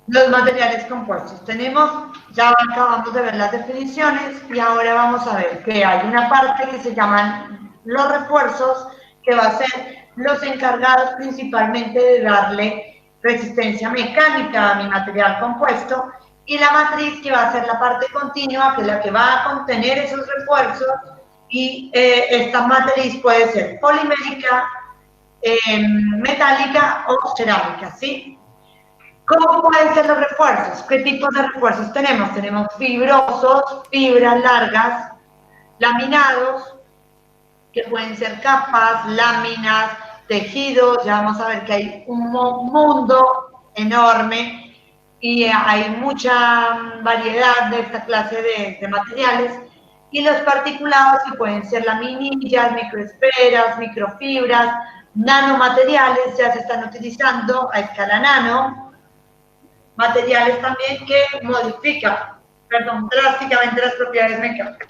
Los materiales compuestos. Ya acabamos de ver las definiciones y ahora vamos a ver que hay una parte que se llaman los refuerzos, que va a ser los encargados principalmente de darle resistencia mecánica a mi material compuesto, y la matriz, que va a ser la parte continua, que es la que va a contener esos refuerzos, y esta matriz puede ser polimérica, metálica o cerámica, ¿sí? ¿Cómo pueden ser los refuerzos? ¿Qué tipos de refuerzos tenemos? Tenemos fibrosos, fibras largas, laminados, que pueden ser capas, láminas, tejidos. Ya vamos a ver que hay un mundo enorme y hay mucha variedad de esta clase de materiales. Y los particulados, que pueden ser laminillas, microesferas, microfibras, nanomateriales, ya se están utilizando a escala nano. Materiales también que modifican, drásticamente las propiedades mecánicas.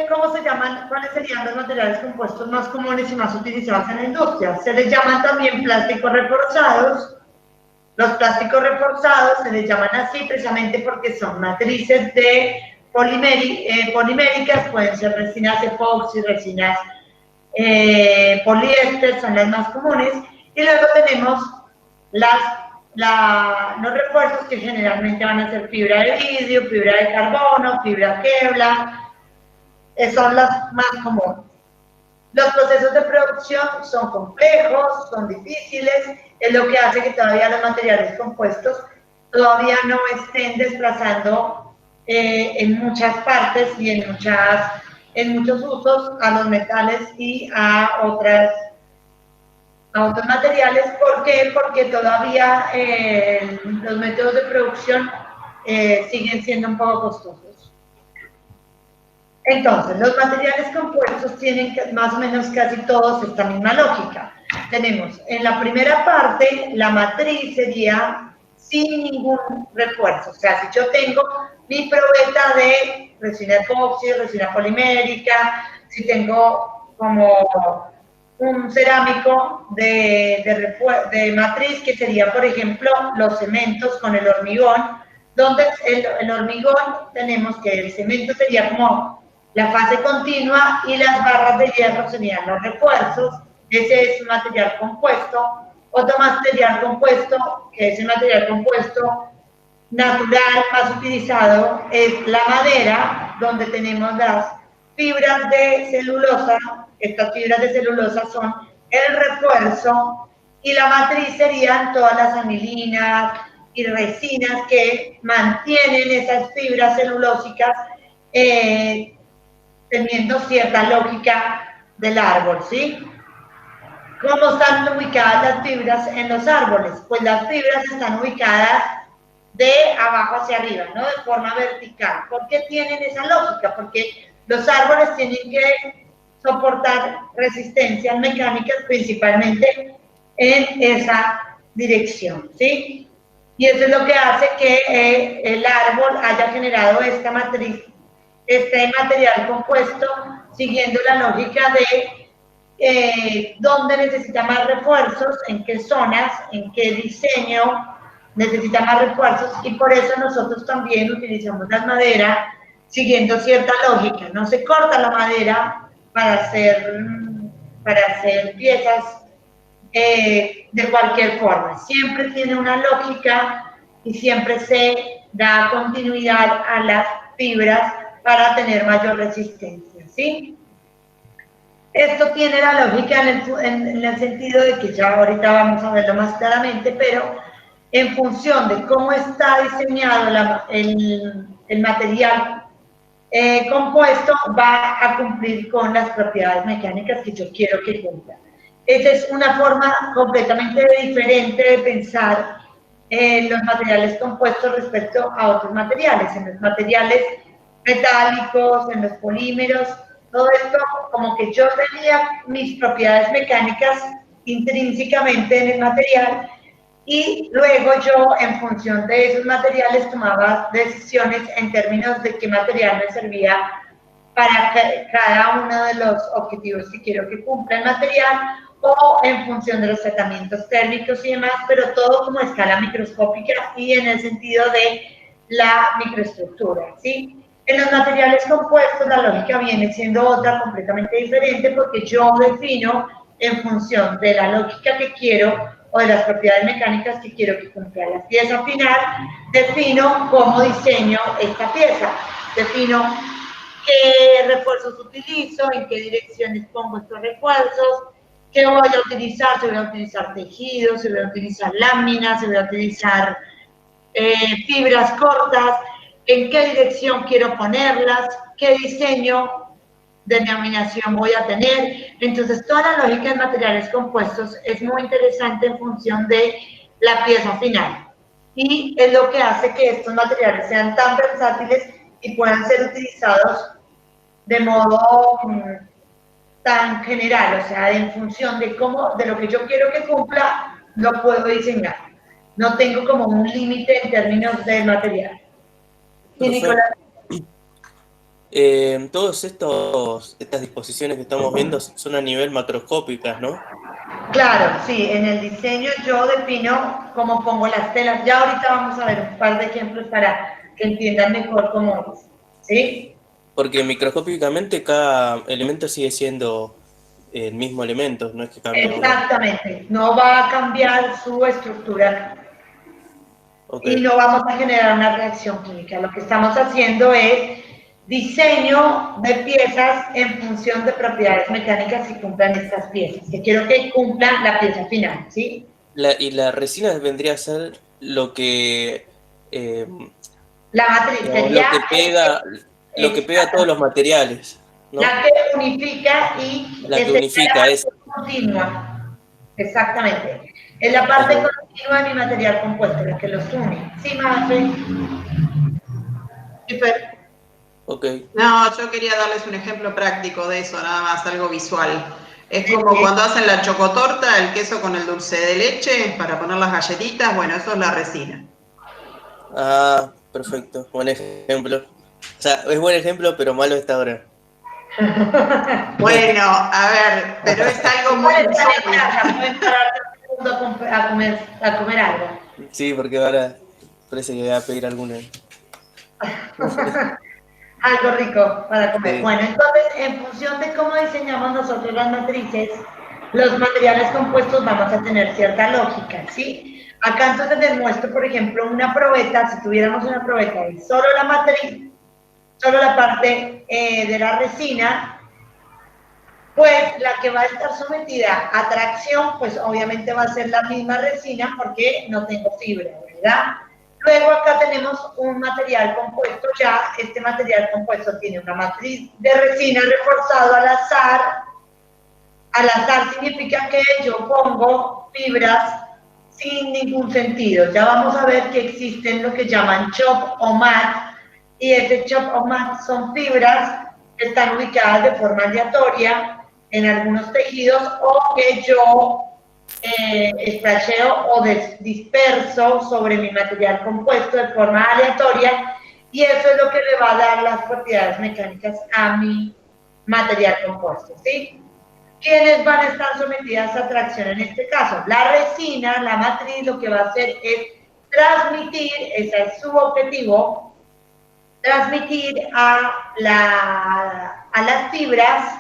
¿Cómo se llaman? ¿Cuáles serían los materiales compuestos más comunes y más utilizados en la industria? Se les llaman también plásticos reforzados. Los plásticos reforzados se les llaman así precisamente porque son matrices de poliméricas, pueden ser resinas epoxi, resinas poliéster, son las más comunes. Y luego tenemos los refuerzos, que generalmente van a ser fibra de vidrio, fibra de carbono, fibra Kevlar, son las más comunes. Los procesos de producción son complejos, son difíciles, es lo que hace que todavía los materiales compuestos todavía no estén desplazando en muchas partes y en muchos usos a los metales y a otros materiales. ¿Por qué? Porque todavía los métodos de producción siguen siendo un poco costosos. Entonces, los materiales compuestos tienen más o menos casi todos esta misma lógica. Tenemos en la primera parte, la matriz sería sin ningún refuerzo. O sea, si yo tengo mi probeta de resina epoxi, resina polimérica, si tengo como un cerámico de matriz, que sería, por ejemplo, los cementos con el hormigón, donde el hormigón tenemos que el cemento sería como la fase continua y las barras de hierro serían los refuerzos. Ese es un material compuesto. Otro material compuesto, que es el material compuesto natural más utilizado, es la madera, donde tenemos las fibras de celulosa. Estas fibras de celulosa son el refuerzo, y la matriz serían todas las anilinas y resinas que mantienen esas fibras celulósicas teniendo cierta lógica del árbol, ¿sí? ¿Cómo están ubicadas las fibras en los árboles? Pues las fibras están ubicadas de abajo hacia arriba, ¿no? De forma vertical. ¿Por qué tienen esa lógica? Porque los árboles tienen que soportar resistencias mecánicas principalmente en esa dirección, ¿sí? Y eso es lo que hace que el árbol haya generado esta matriz, este material compuesto, siguiendo la lógica de dónde necesita más refuerzos, en qué zonas, en qué diseño necesita más refuerzos, y por eso nosotros también utilizamos la madera siguiendo cierta lógica. No se corta la madera para hacer piezas de cualquier forma. Siempre tiene una lógica y siempre se da continuidad a las fibras para tener mayor resistencia, ¿sí? Esto tiene la lógica en el sentido de que ya ahorita vamos a verlo más claramente, pero en función de cómo está diseñado el material compuesto, va a cumplir con las propiedades mecánicas que yo quiero que cumpla. Esa es una forma completamente diferente de pensar los materiales compuestos respecto a otros materiales. En los materiales metálicos, en los polímeros, todo esto como que yo tenía mis propiedades mecánicas intrínsecamente en el material, y luego yo, en función de esos materiales, tomaba decisiones en términos de qué material me servía para cada uno de los objetivos que quiero que cumpla el material, o en función de los tratamientos térmicos y demás, pero todo como a escala microscópica y en el sentido de la microestructura, ¿sí? En los materiales compuestos la lógica viene siendo otra completamente diferente porque yo defino en función de la lógica que quiero o de las propiedades mecánicas que quiero que cumpla la pieza final, defino cómo diseño esta pieza, defino qué refuerzos utilizo, en qué direcciones pongo estos refuerzos, qué voy a utilizar, si voy a utilizar tejidos, si voy a utilizar láminas, si voy a utilizar fibras cortas, en qué dirección quiero ponerlas, qué diseño de laminación voy a tener. Entonces, toda la lógica de materiales compuestos es muy interesante en función de la pieza final. Y es lo que hace que estos materiales sean tan versátiles y puedan ser utilizados de modo tan general, o sea, en función de cómo, de lo que yo quiero que cumpla, lo puedo diseñar. No tengo como un límite en términos del material. Y Nicolás. Todas estas disposiciones que estamos viendo son a nivel macroscópicas, ¿no? Claro, sí, en el diseño yo defino cómo pongo las telas. Ya ahorita vamos a ver un par de ejemplos para que entiendan mejor cómo es, ¿sí? Porque microscópicamente cada elemento sigue siendo el mismo elemento, no es que cambie. Exactamente, no va a cambiar su estructura. Okay. Y no vamos a generar una reacción química. Lo que estamos haciendo es diseño de piezas en función de propiedades mecánicas que cumplan estas piezas, que quiero que cumplan la pieza final, ¿sí? Y la resina vendría a ser lo que... la matriz sería... Lo que pega todos los materiales, ¿no? La que unifica y... La que unifica es... continua. Exactamente. Es la parte continua de mi material compuesto, la que los une. Sí, Mafe. Super. Okay. No, yo quería darles un ejemplo práctico de eso, nada más, algo visual. Es como cuando hacen la chocotorta, el queso con el dulce de leche para poner las galletitas, bueno, eso es la resina. Ah, perfecto, buen ejemplo. O sea, es buen ejemplo, pero malo está ahora. Bueno, a ver, pero es algo muy a comer algo. Sí, porque ahora parece que voy a pedir alguna. Algo rico para comer. Sí. Bueno, entonces, en función de cómo diseñamos nosotros las matrices, los materiales compuestos vamos a tener cierta lógica, ¿sí? Acá entonces les muestro, por ejemplo, una probeta. Si tuviéramos una probeta de solo la matriz, solo la parte de la resina, pues la que va a estar sometida a tracción, pues obviamente va a ser la misma resina porque no tengo fibra, ¿verdad? Luego acá tenemos un material compuesto ya. Este material compuesto tiene una matriz de resina reforzado al azar. Al azar significa que yo pongo fibras sin ningún sentido. Ya vamos a ver que existen lo que llaman chop o mat, y ese chop o mat son fibras que están ubicadas de forma aleatoria en algunos tejidos o que yo esplasheo o disperso sobre mi material compuesto de forma aleatoria, y eso es lo que le va a dar las propiedades mecánicas a mi material compuesto, ¿sí? ¿Quiénes van a estar sometidas a tracción en este caso? La resina, la matriz, lo que va a hacer es transmitir, ese es su objetivo, transmitir a las fibras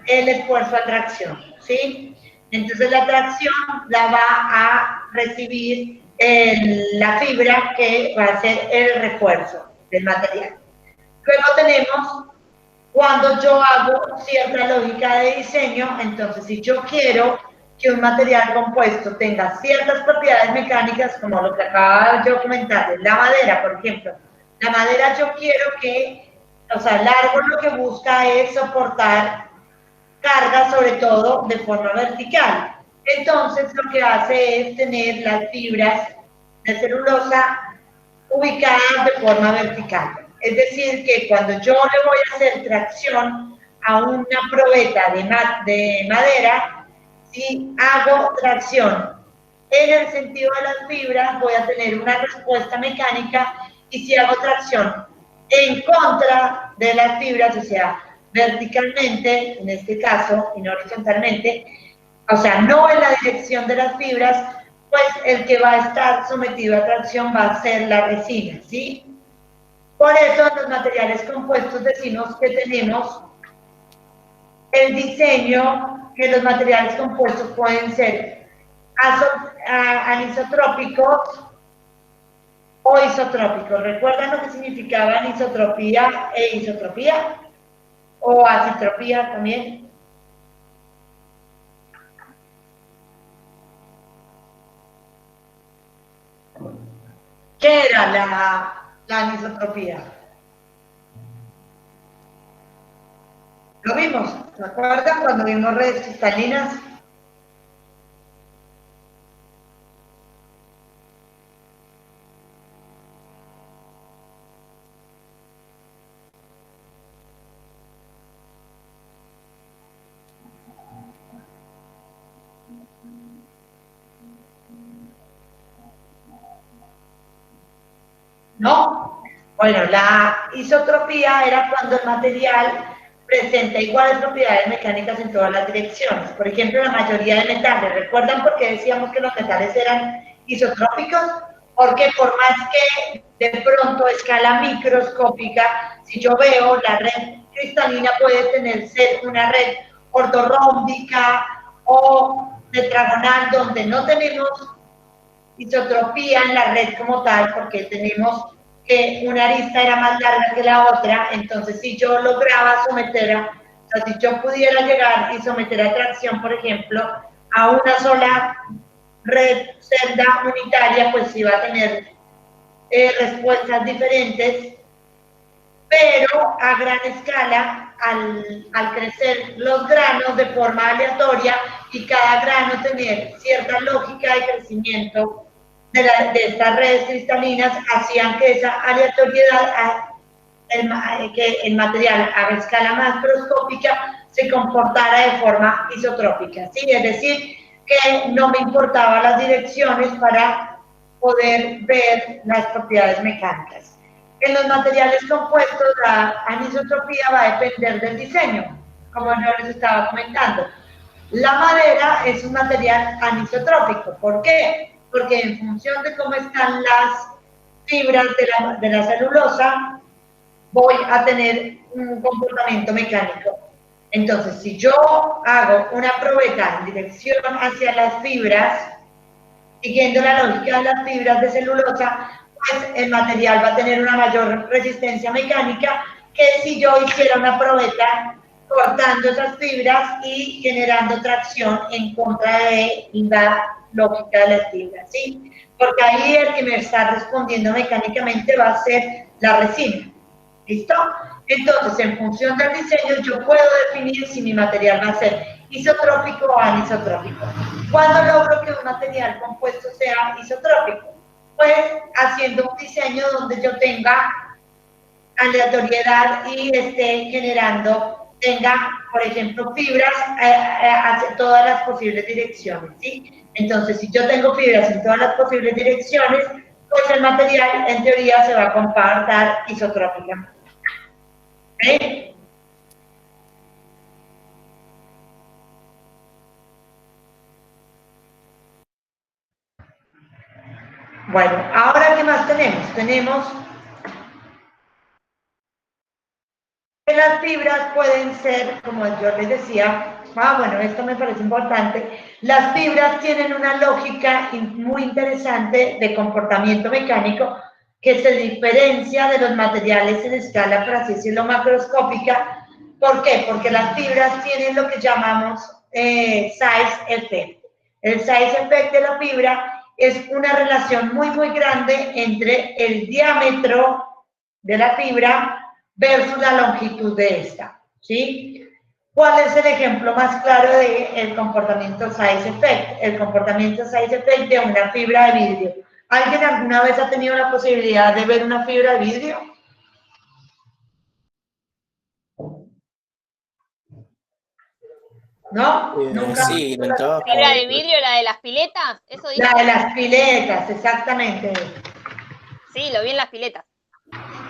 el esfuerzo a tracción, ¿sí? Entonces la tracción la va a recibir la fibra que va a ser el refuerzo del material. Luego tenemos cuando yo hago cierta lógica de diseño. Entonces si yo quiero que un material compuesto tenga ciertas propiedades mecánicas, como lo que acaba yo de comentar, la madera, por ejemplo. La madera yo quiero que, o sea, el árbol lo que busca es soportar carga, sobre todo de forma vertical. Entonces lo que hace es tener las fibras de celulosa ubicadas de forma vertical. Es decir, que cuando yo le voy a hacer tracción a una probeta de madera, si hago tracción en el sentido de las fibras, voy a tener una respuesta mecánica, y si hago tracción en contra de las fibras, o sea, verticalmente, en este caso, y no horizontalmente, o sea, no en la dirección de las fibras, pues el que va a estar sometido a tracción va a ser la resina, ¿sí? Por eso en los materiales compuestos decimos que tenemos el diseño, que los materiales compuestos pueden ser anisotrópicos o isotrópicos. ¿Recuerdan lo que significaba anisotropía e isotropía? O acitropía también. ¿Qué era la anisotropía? Lo vimos, ¿se acuerdan cuando vimos redes cristalinas? ¿No? Bueno, la isotropía era cuando el material presenta iguales propiedades mecánicas en todas las direcciones. Por ejemplo, la mayoría de metales. ¿Recuerdan por qué decíamos que los metales eran isotrópicos? Porque por más que de pronto a escala microscópica, si yo veo la red cristalina puede ser una red ortorrómbica o tetragonal, donde no tenemos isotropía en la red como tal, porque tenemos que una arista era más larga que la otra, entonces si yo lograba someter o sea, si yo pudiera llegar y someter a tracción, por ejemplo, a una sola red celda unitaria, pues iba a tener respuestas diferentes, pero a gran escala, al crecer los granos de forma aleatoria y cada grano tener cierta lógica de crecimiento de estas redes cristalinas, hacían que esa aleatoriedad, que el material a escala macroscópica se comportara de forma isotrópica, ¿sí? Es decir, que no me importaban las direcciones para poder ver las propiedades mecánicas. En los materiales compuestos, la anisotropía va a depender del diseño, como yo les estaba comentando. La madera es un material anisotrópico. ¿Por qué? Porque en función de cómo están las fibras de la celulosa, voy a tener un comportamiento mecánico. Entonces, si yo hago una probeta en dirección hacia las fibras, siguiendo la lógica de las fibras de celulosa, pues el material va a tener una mayor resistencia mecánica que si yo hiciera una probeta cortando esas fibras y generando tracción en contra de la lógica de las fibras, ¿sí? Porque ahí el que me está respondiendo mecánicamente va a ser la resina, ¿listo? Entonces, en función del diseño, yo puedo definir si mi material va a ser isotrópico o anisotrópico. ¿Cuándo logro que un material compuesto sea isotrópico? Pues haciendo un diseño donde yo tenga aleatoriedad y esté tenga, por ejemplo, fibras hacia todas las posibles direcciones, ¿sí? Entonces, si yo tengo fibras en todas las posibles direcciones, pues el material, en teoría, se va a comportar isotrópicamente. ¿Sí? Bueno, ahora, ¿qué más tenemos? Tenemos que las fibras pueden ser, como yo les decía, bueno, esto me parece importante, las fibras tienen una lógica muy interesante de comportamiento mecánico que se diferencia de los materiales en escala, por así decirlo, macroscópica. ¿Por qué? Porque las fibras tienen lo que llamamos size effect. El size effect de la fibra es una relación muy, muy grande entre el diámetro de la fibra versus la longitud de esta, ¿sí? ¿Cuál es el ejemplo más claro del comportamiento size effect? El comportamiento size effect de una fibra de vidrio. ¿Alguien alguna vez ha tenido la posibilidad de ver una fibra de vidrio? ¿No? ¿Nunca? Sí, en el trabajo. ¿Fibra de vidrio, la de las piletas? ¿Eso dice? La de las piletas, exactamente. Sí, lo vi en las piletas.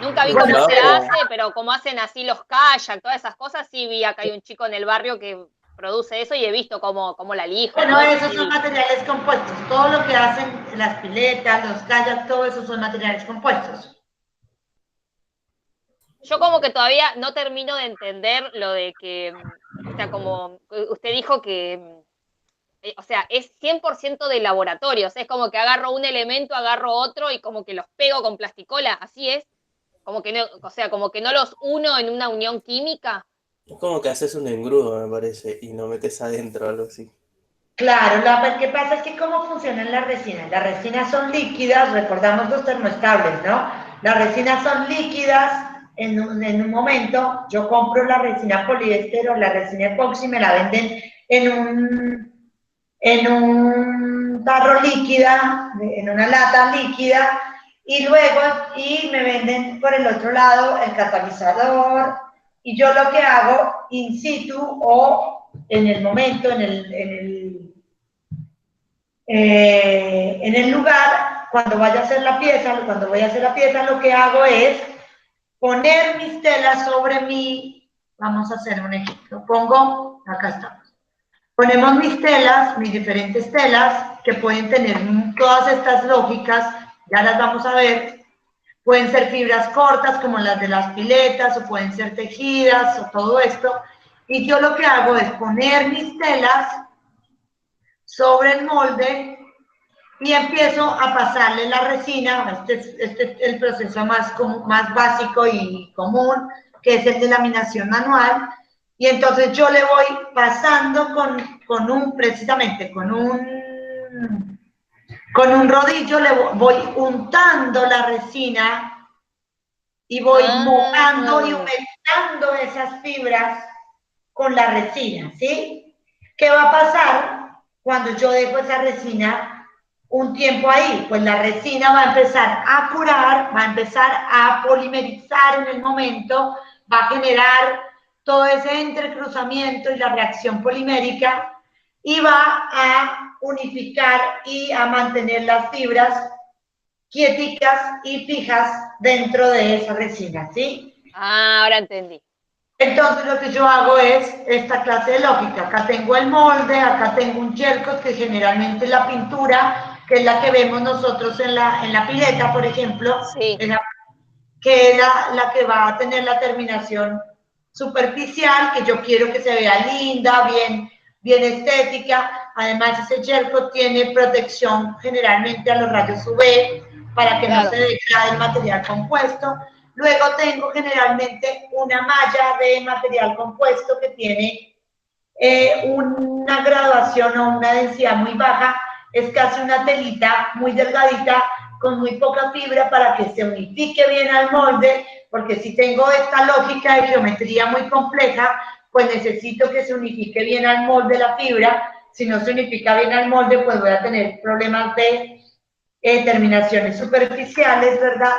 Nunca vi Por cómo se abajo. hace, pero como hacen así los kayak, todas esas cosas, sí vi acá hay un chico en el barrio que produce eso y he visto cómo la lija y Bueno, todo eso, esos sí son vi. materiales compuestos. Todo lo que hacen las piletas, los kayaks, todo eso son materiales compuestos. Yo como que todavía no termino de entender lo de que, o sea, como usted dijo que, o sea, es 100% de laboratorio, o sea, es como que agarro un elemento, agarro otro y como que los pego con plasticola, así es, como que no, o sea, como que no los uno en una unión química. Es como que haces un engrudo, me parece, y lo metes adentro, algo así. Claro, lo que pasa es que cómo funcionan las resinas. Las resinas son líquidas, recordamos los termoestables, ¿no? Las resinas son líquidas en un momento. Yo compro la resina poliéster o la resina epoxi, me la venden en un tarro líquida, en una lata líquida, y luego me venden por el otro lado el catalizador, y yo lo que hago in situ o en el momento, en el lugar, cuando vaya a hacer la pieza, cuando voy a hacer la pieza, lo que hago es poner mis telas sobre mi, vamos a hacer un ejemplo, pongo, acá estamos, ponemos mis telas, mis diferentes telas, que pueden tener todas estas lógicas, ya las vamos a ver, pueden ser fibras cortas como las de las piletas, o pueden ser tejidas, o todo esto, y yo lo que hago es poner mis telas sobre el molde y empiezo a pasarle la resina, este es el proceso más básico y común, que es el de laminación manual, y entonces yo le voy pasando precisamente con un rodillo, le voy untando la resina y voy mojando y Ah, humectando esas fibras con la resina, ¿sí? ¿Qué va a pasar cuando yo dejo esa resina un tiempo ahí? Pues la resina va a empezar a curar, va a empezar a polimerizar en el momento, va a generar todo ese entrecruzamiento y la reacción polimérica y va a unificar y a mantener las fibras quieticas y fijas dentro de esa resina, ¿sí? ahora entendí. Entonces lo que yo hago es esta clase de lógica. Acá tengo el molde, acá tengo un gel coat, que generalmente es la pintura, que es la que vemos nosotros en la pileta, por ejemplo, Sí, que es la que va a tener la terminación superficial, que yo quiero que se vea linda, bien estética. Además, ese gel coat tiene protección generalmente a los rayos UV para que no se claro. degrade el material compuesto. Luego tengo generalmente una malla de material compuesto que tiene una graduación o una densidad muy baja, es casi una telita muy delgadita con muy poca fibra para que se unifique bien al molde, porque si tengo esta lógica de geometría muy compleja, pues necesito que se unifique bien al molde la fibra. Si no se unifica bien al molde, pues voy a tener problemas de terminaciones superficiales, ¿verdad?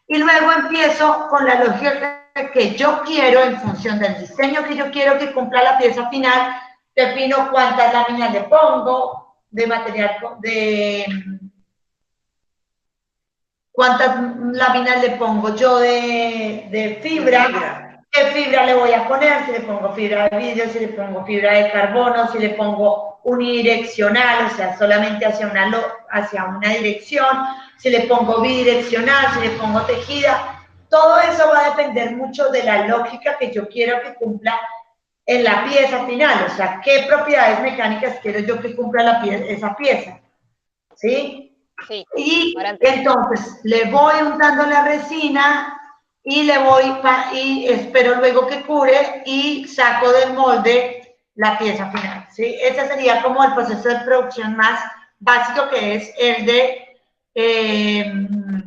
Y luego empiezo con la lógica que yo quiero en función del diseño que yo quiero que cumpla la pieza final, defino cuántas láminas le pongo de material, cuántas láminas le pongo yo de fibra, qué fibra le voy a poner, si le pongo fibra de vidrio, si le pongo fibra de carbono, si le pongo unidireccional, o sea, solamente hacia una dirección, si le pongo bidireccional, si le pongo tejida. Todo eso va a depender mucho de la lógica que yo quiero que cumpla en la pieza final, o sea, qué propiedades mecánicas quiero yo que cumpla esa pieza, ¿sí? Sí, Y ahora entendí. entonces le voy untando la resina y y espero luego que cure y saco del molde la pieza final, ¿sí? Ese sería como el proceso de producción más básico, que es el de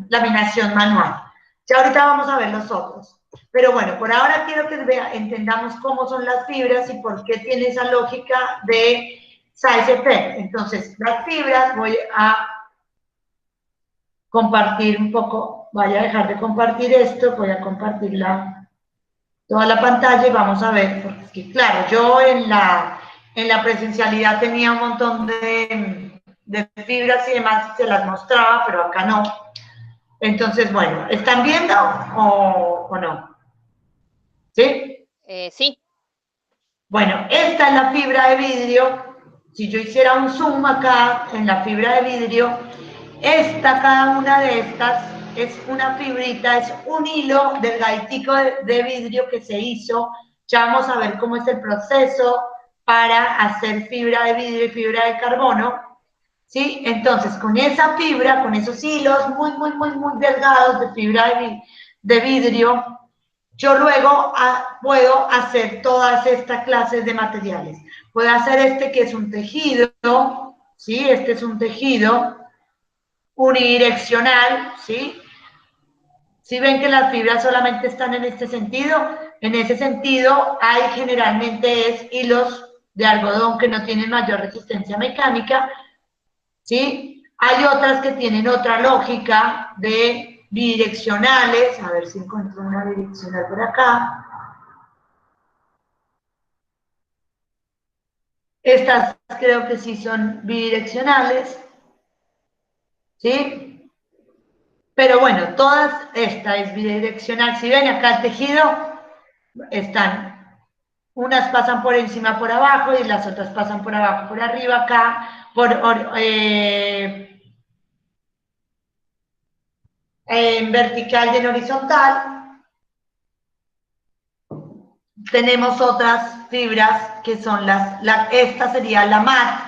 laminación manual. Ya ahorita vamos a ver los otros. Pero bueno, por ahora quiero que entendamos cómo son las fibras y por qué tiene esa lógica de size effect. Entonces, las fibras voy a compartir un poco, voy a dejar de compartir esto, voy a compartir toda la pantalla y vamos a ver, porque es que claro, yo en la presencialidad tenía un montón de fibras y demás, se las mostraba, pero acá no. Entonces, bueno, ¿están viendo o no? ¿Sí? Sí. Bueno, esta es la fibra de vidrio. Si yo hiciera un zoom acá en la fibra de vidrio, cada una de estas es una fibrita, es un hilo delgaditico de vidrio que se hizo. Ya vamos a ver cómo es el proceso para hacer fibra de vidrio y fibra de carbono. ¿Sí? Entonces, con esa fibra, con esos hilos muy delgados de fibra de vidrio, yo luego puedo hacer todas estas clases de materiales. Puedo hacer este que es un tejido, ¿sí? Este es un tejido unidireccional, ¿sí? Si ven que las fibras solamente están en este sentido, en ese sentido hay generalmente es hilos de algodón que no tienen mayor resistencia mecánica, ¿sí? Hay otras que tienen otra lógica de bidireccionales, a ver si encuentro una bidireccional por acá. Estas creo que sí son bidireccionales, ¿sí? Pero bueno, esta es bidireccional. Si ven acá el tejido, unas pasan por encima, por abajo, y las otras pasan por abajo, por arriba, acá, en vertical y en horizontal. Tenemos otras fibras que son esta sería la mat,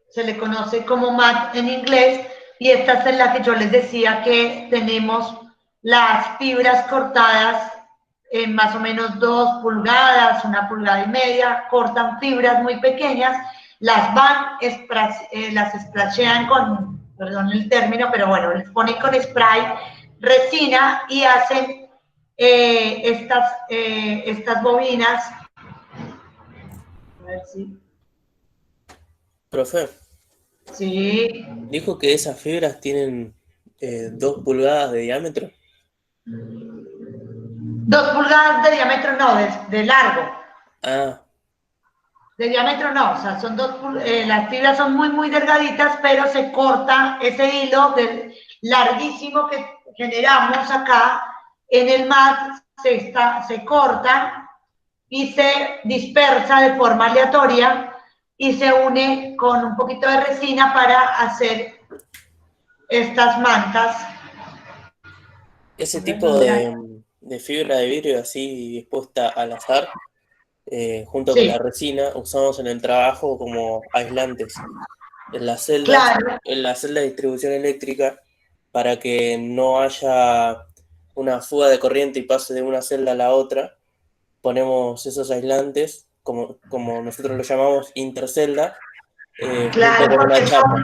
se le conoce como mat en inglés, y esta es la que yo les decía que tenemos las fibras cortadas en más o menos 2 pulgadas, 1,5 pulgadas, cortan fibras muy pequeñas, las las splashean con, perdón el término, pero bueno, les ponen con spray, resina y hacen estas bobinas. A ver si. Profe, Sí. dijo que esas fibras tienen 2 pulgadas de diámetro. 2 pulgadas de diámetro no, de largo. Ah, De diámetro no, o sea, las fibras son muy delgaditas, pero se corta ese hilo larguísimo que generamos acá en el mat, se corta y se dispersa de forma aleatoria y se une con un poquito de resina para hacer estas mantas. ese A ver tipo dónde hay. de fibra de vidrio así dispuesta al azar, junto con la Sí, resina, usamos en el trabajo como aislantes claro. en la celda de distribución eléctrica, para que no haya una fuga de corriente y pase de una celda a la otra. Ponemos esos aislantes, como nosotros lo llamamos intercelda, junto Claro, con una porque chapa.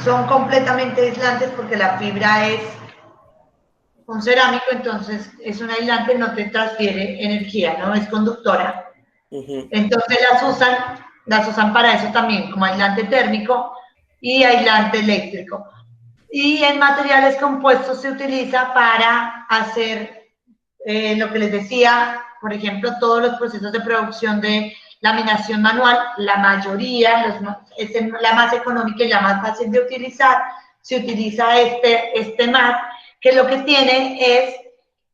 son completamente aislantes porque la fibra es un cerámico, entonces es un aislante, no te transfiere energía, no es conductora. Ujú. Entonces las usan para eso también, como aislante térmico y aislante eléctrico. Y en materiales compuestos se utiliza para hacer lo que les decía, por ejemplo, todos los procesos de producción de laminación manual, la mayoría, es la más económica y la más fácil de utilizar, se utiliza este mat, que lo que tiene es,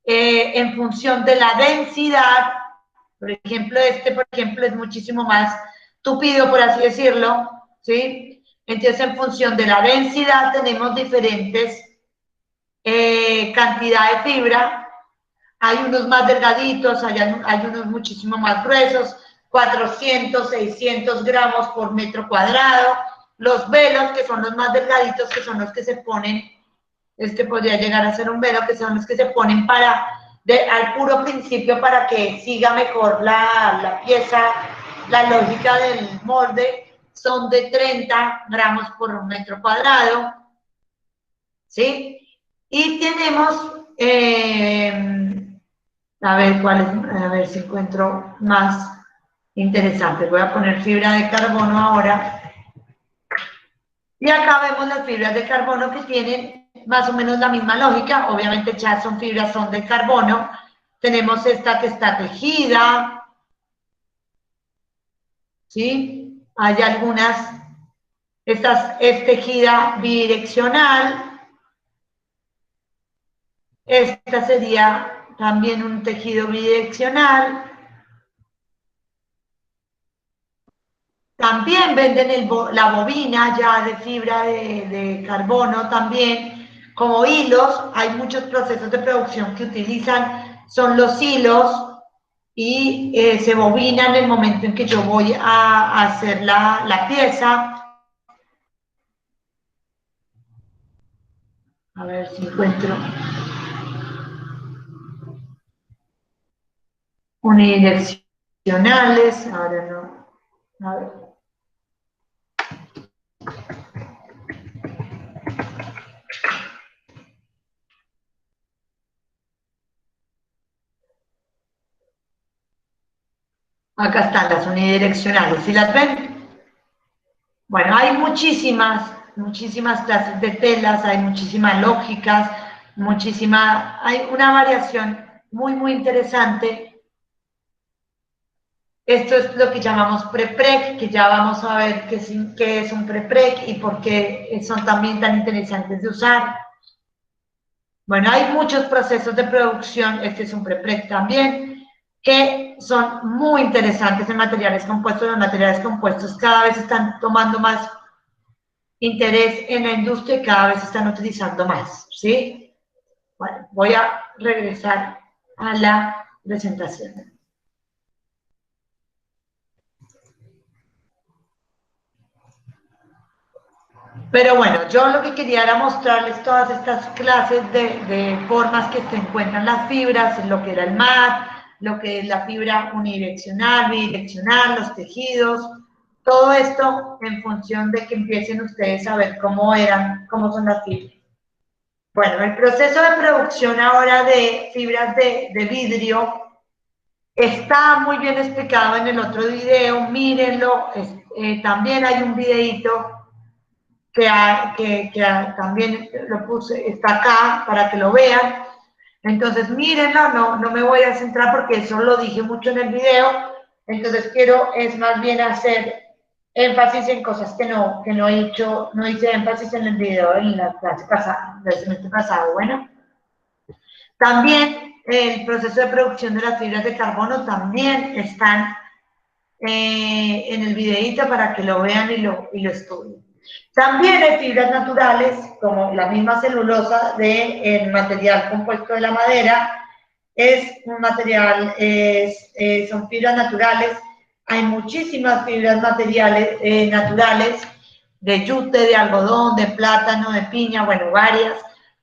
en función de la densidad, por ejemplo, es muchísimo más tupido, por así decirlo, ¿sí? Entonces, en función de la densidad, tenemos diferentes cantidad de fibra. Hay unos más delgaditos, hay unos muchísimo más gruesos, 400, 600 gramos por metro cuadrado. Los velos, que son los más delgaditos, que son los que se ponen, este podría llegar a ser un velo, que son los que se ponen al puro principio para que siga mejor la pieza, la lógica del molde, son de 30 gramos por metro cuadrado, ¿sí? Y tenemos, a ver si encuentro más interesante. Voy a poner fibra de carbono ahora. Y acá vemos las fibras de carbono que tienen más o menos la misma lógica. Obviamente ya son de carbono. Tenemos esta que está tejida, ¿sí? Hay algunas, esta es tejida bidireccional, Esta sería también un tejido bidireccional. También venden la bobina ya de fibra de carbono también como hilos. Hay muchos procesos de producción que utilizan, son los hilos y se bobinan en el momento en que yo voy a hacer la pieza. A ver si encuentro unidireccionales. Ahora no. A ver. Acá están las unidireccionales, ¿sí las ven? Bueno, hay muchísimas clases de telas, hay muchísimas lógicas, hay una variación muy interesante. Esto es lo que llamamos prepreg, que ya vamos a ver qué es un prepreg y por qué son también tan interesantes de usar. Bueno, hay muchos procesos de producción, este es un prepreg también, que son muy interesantes en materiales compuestos. Los materiales compuestos cada vez están tomando más interés en la industria y cada vez se están utilizando más, ¿sí? Bueno, voy a regresar a la presentación. Pero bueno, yo lo que quería era mostrarles todas estas clases de formas que se encuentran las fibras, lo que era el mat, lo que es la fibra unidireccional, bidireccional, los tejidos, todo esto en función de que empiecen ustedes a ver cómo son las fibras. Bueno, el proceso de producción ahora de fibras de vidrio está muy bien explicado en el otro video, mírenlo, también hay un videito que también lo puse, está acá para que lo vean. Entonces mírenlo, no me voy a centrar porque eso lo dije mucho en el video, entonces quiero es más bien hacer énfasis en cosas que no hice énfasis en el video en la clase pasada, del semestre pasado. Bueno, también el proceso de producción de las fibras de carbono también están en el videito para que lo vean y lo estudien. También hay fibras naturales, como la misma celulosa del material compuesto de la madera. Es un material, son fibras naturales. Hay muchísimas fibras naturales, de yute, de algodón, de plátano, de piña, bueno, varias.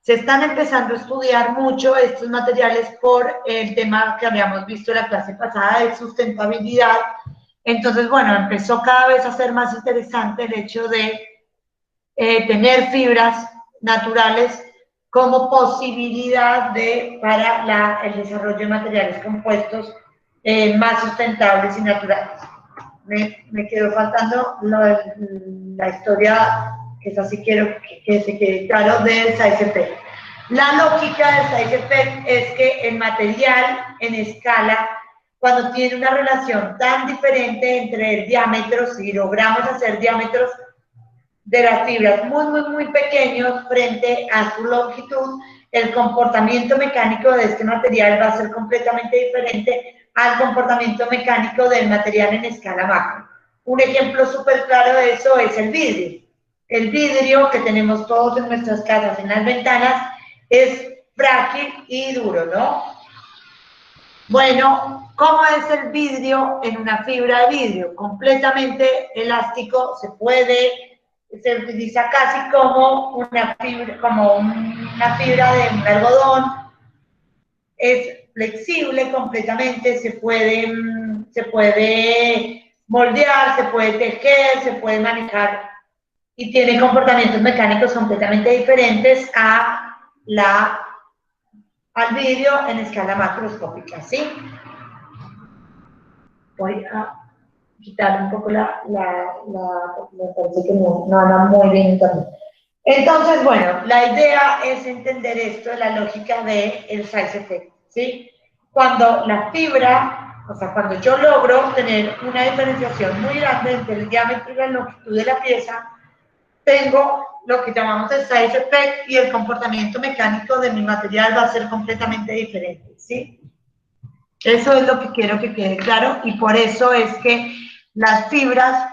Se están empezando a estudiar mucho estos materiales por el tema que habíamos visto en la clase pasada de sustentabilidad. Entonces, bueno, empezó cada vez a ser más interesante el hecho de tener fibras naturales como posibilidad para el desarrollo de materiales compuestos más sustentables y naturales. Me quedó faltando la historia, que es así quiero que se quede claro, del size effect. La lógica del size effect es que el material en escala, cuando tiene una relación tan diferente entre el diámetro, si logramos hacer diámetros de las fibras muy pequeños frente a su longitud, el comportamiento mecánico de este material va a ser completamente diferente al comportamiento mecánico del material en escala macro. Un ejemplo súper claro de eso es el vidrio. El vidrio que tenemos todos en nuestras casas, en las ventanas, es frágil y duro, ¿no? Bueno, ¿cómo es el vidrio en una fibra de vidrio? Completamente elástico, se utiliza casi como una fibra de un algodón, es flexible completamente, se puede moldear, se puede tejer, se puede manejar y tiene comportamientos mecánicos completamente diferentes al vidrio en escala macroscópica, ¿sí? Voy a quitar un poco me parece que no anda muy bien internet. Entonces, bueno, la idea es entender esto, la lógica del size effect, ¿sí? Cuando la fibra, o sea, cuando yo logro tener una diferenciación muy grande entre el diámetro y la longitud de la pieza, tengo lo que llamamos el size effect y el comportamiento mecánico de mi material va a ser completamente diferente, ¿sí? Eso es lo que quiero que quede claro y por eso es que las fibras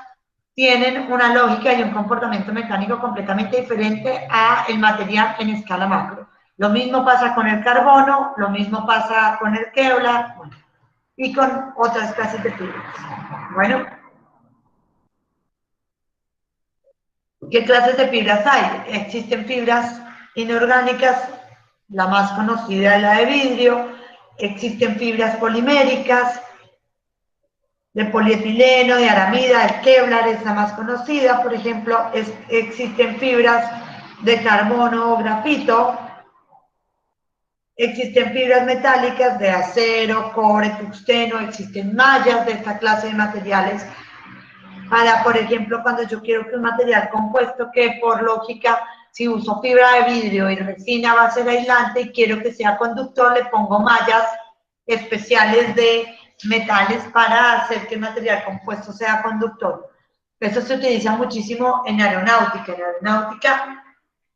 tienen una lógica y un comportamiento mecánico completamente diferente a el material en escala macro. Lo mismo pasa con el carbono, lo mismo pasa con el Kevlar, bueno, y con otras clases de fibras. Bueno, ¿qué clases de fibras hay? Existen fibras inorgánicas, la más conocida es la de vidrio, existen fibras poliméricas, de polietileno, de aramida, el Kevlar es la más conocida, por ejemplo, existen fibras de carbono o grafito, existen fibras metálicas de acero, cobre, tungsteno, existen mallas de esta clase de materiales. Para, por ejemplo, cuando yo quiero que un material compuesto que por lógica, si uso fibra de vidrio y resina va a ser aislante y quiero que sea conductor, le pongo mallas especiales de metales para hacer que el material compuesto sea conductor. Eso se utiliza muchísimo en aeronáutica. En aeronáutica,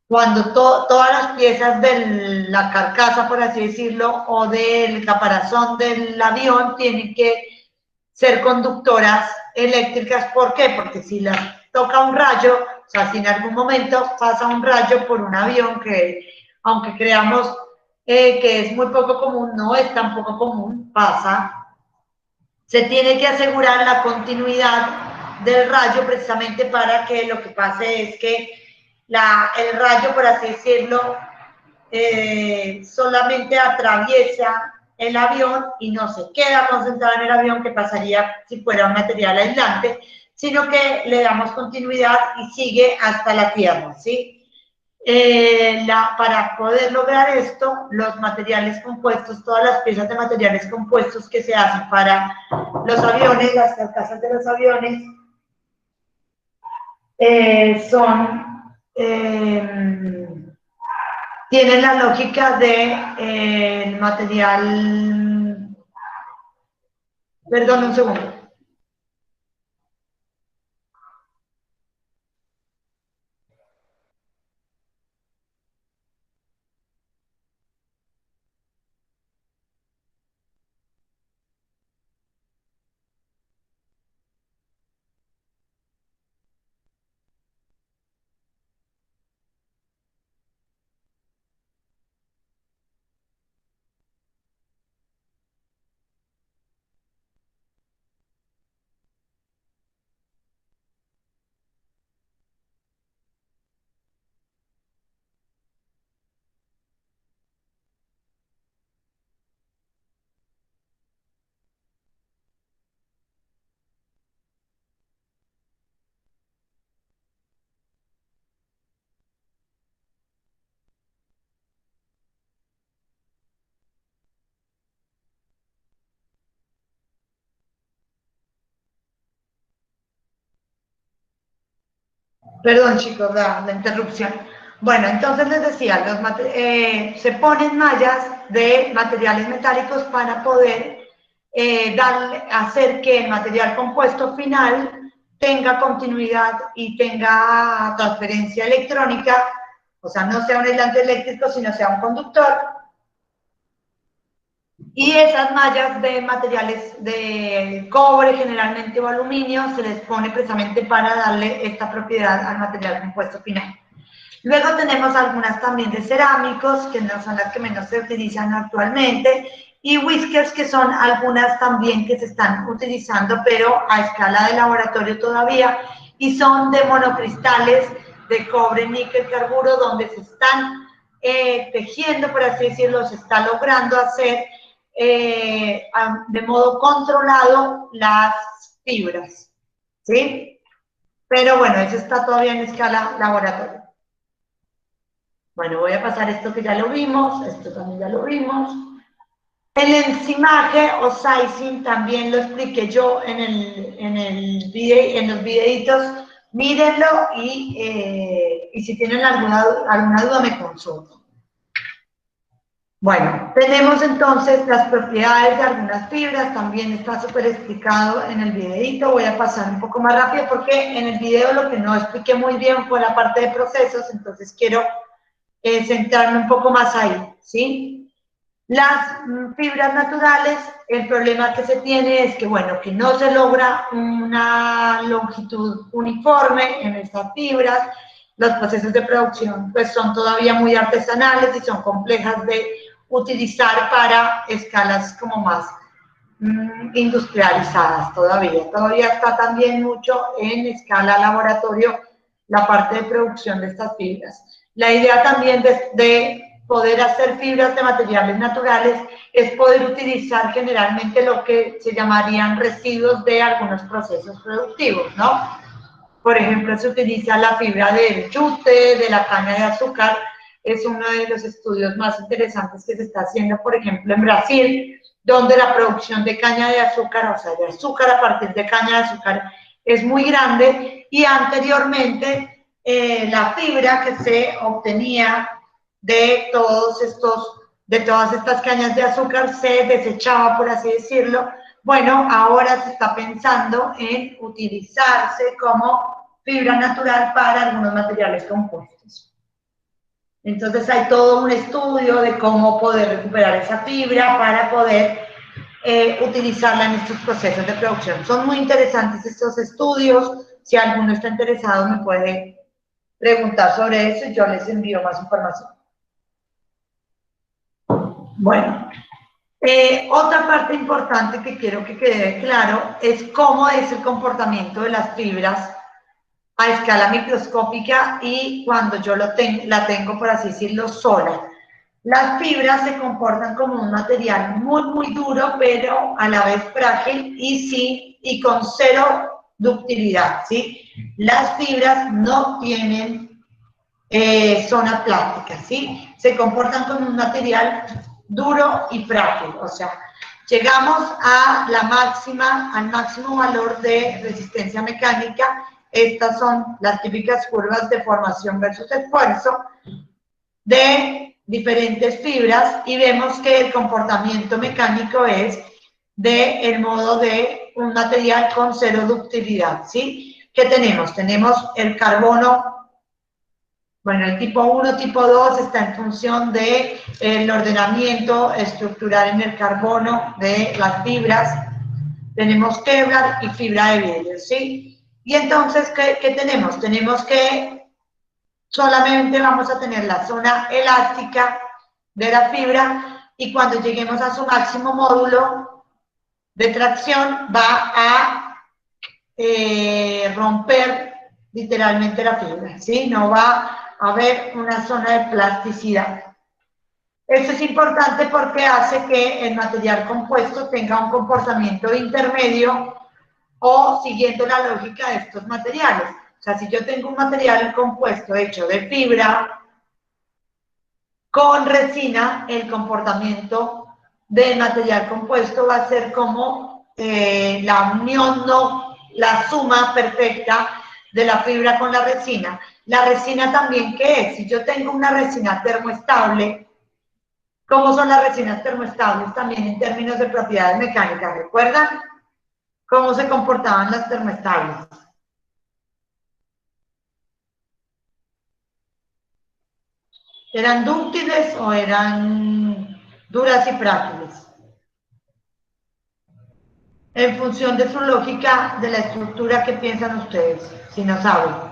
cuando todas las piezas de la carcasa, por así decirlo, o del caparazón del avión tienen que ser conductoras eléctricas. ¿Por qué? Porque si las toca un rayo, o sea, si en algún momento pasa un rayo por un avión que, aunque creamos que es muy poco común, no es tan poco común, pasa, se tiene que asegurar la continuidad del rayo precisamente para que lo que pase es que el rayo, por así decirlo, solamente atraviesa el avión y no se queda concentrado en el avión, que pasaría si fuera un material aislante, sino que le damos continuidad y sigue hasta la Tierra, ¿sí? Para poder lograr esto, los materiales compuestos, todas las piezas de materiales compuestos que se hacen para los aviones, las carcasas de los aviones, tienen la lógica de material. Perdón, un segundo. Perdón, chicos, la interrupción. Bueno, entonces les decía, se ponen mallas de materiales metálicos para poder hacer que el material compuesto final tenga continuidad y tenga transferencia electrónica, o sea, no sea un aislante eléctrico, sino sea un conductor. Y esas mallas de materiales de cobre, generalmente, o aluminio, se les pone precisamente para darle esta propiedad al material compuesto final. Luego tenemos algunas también de cerámicos, que no son las que menos se utilizan actualmente, y whiskers, que son algunas también que se están utilizando, pero a escala de laboratorio todavía, y son de monocristales de cobre, níquel, carburo, donde se están tejiendo, por así decirlo, se está logrando hacer de modo controlado las fibras, ¿sí? Pero bueno, eso está todavía en escala laboratorio. Bueno, voy a pasar esto que ya lo vimos, esto también ya lo vimos. El enzimaje o sizing también lo expliqué yo en los videitos. Mírenlo y si tienen alguna duda me consultan. Bueno, tenemos entonces las propiedades de algunas fibras, también está súper explicado en el videito, voy a pasar un poco más rápido porque en el video lo que no expliqué muy bien fue la parte de procesos, entonces quiero centrarme un poco más ahí, ¿sí? Las fibras naturales, el problema que se tiene es que, bueno, que no se logra una longitud uniforme en estas fibras, los procesos de producción pues son todavía muy artesanales y son complejas de utilizar para escalas como más industrializadas todavía está también mucho en escala laboratorio la parte de producción de estas fibras. La idea también de poder hacer fibras de materiales naturales es poder utilizar generalmente lo que se llamarían residuos de algunos procesos productivos, ¿no? Por ejemplo, se utiliza la fibra del yute, de la caña de azúcar, es uno de los estudios más interesantes que se está haciendo, por ejemplo, en Brasil, donde la producción de caña de azúcar, o sea, de azúcar a partir de caña de azúcar, es muy grande y anteriormente la fibra que se obtenía de todas estas cañas de azúcar se desechaba, por así decirlo. Bueno, ahora se está pensando en utilizarse como fibra natural para algunos materiales compuestos. Entonces hay todo un estudio de cómo poder recuperar esa fibra para poder utilizarla en estos procesos de producción. Son muy interesantes estos estudios. Si alguno está interesado me puede preguntar sobre eso y yo les envío más información. Bueno, otra parte importante que quiero que quede claro es cómo es el comportamiento de las fibras a escala microscópica y cuando yo la tengo, por así decirlo, sola. Las fibras se comportan como un material muy duro, pero a la vez frágil y con cero ductilidad, ¿sí? Las fibras no tienen zona plástica, ¿sí? Se comportan como un material duro y frágil, o sea, llegamos a al máximo valor de resistencia mecánica. Estas son las típicas curvas de formación versus esfuerzo de diferentes fibras y vemos que el comportamiento mecánico es del modo de un material con cero ductilidad, ¿sí? ¿Qué tenemos? Tenemos el carbono. Bueno, el tipo 1, tipo 2 está en función del ordenamiento estructural en el carbono de las fibras. Tenemos Kevlar y fibra de vidrio, ¿sí? Y entonces, ¿qué tenemos? Tenemos que solamente vamos a tener la zona elástica de la fibra y cuando lleguemos a su máximo módulo de tracción va a romper literalmente la fibra, ¿sí? No va a haber una zona de plasticidad. Esto es importante porque hace que el material compuesto tenga un comportamiento intermedio o siguiendo la lógica de estos materiales. O sea, si yo tengo un material compuesto hecho de fibra con resina, el comportamiento del material compuesto va a ser como la unión, no la suma perfecta de la fibra con la resina. La resina también, ¿qué es? Si yo tengo una resina termoestable, ¿cómo son las resinas termoestables también en términos de propiedades mecánicas? ¿Recuerdan cómo se comportaban las termoestables? ¿Eran dúctiles o eran duras y frágiles? En función de su lógica, de la estructura, ¿qué piensan ustedes? Si no saben.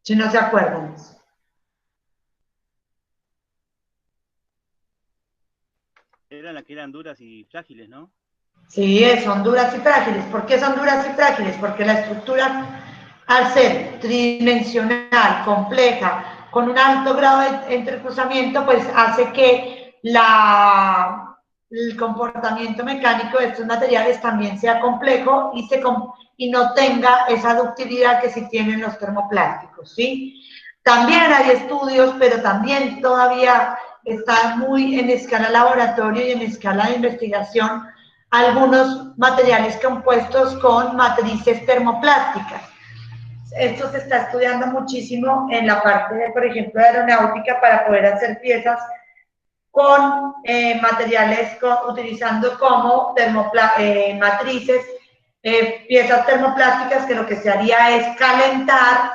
Si no se acuerdan. Eran las que eran duras y frágiles, ¿no? Sí, son duras y frágiles. ¿Por qué son duras y frágiles? Porque la estructura, al ser tridimensional, compleja, con un alto grado de entrecruzamiento, pues hace que el comportamiento mecánico de estos materiales también sea complejo y no tenga esa ductilidad que sí tienen los termoplásticos, ¿sí? También hay estudios, pero también todavía está muy en escala laboratorio y en escala de investigación, algunos materiales compuestos con matrices termoplásticas. esto se está estudiando muchísimo en la parte, de, por ejemplo, de aeronáutica para poder hacer piezas con materiales utilizando como matrices, piezas termoplásticas que lo que se haría es calentar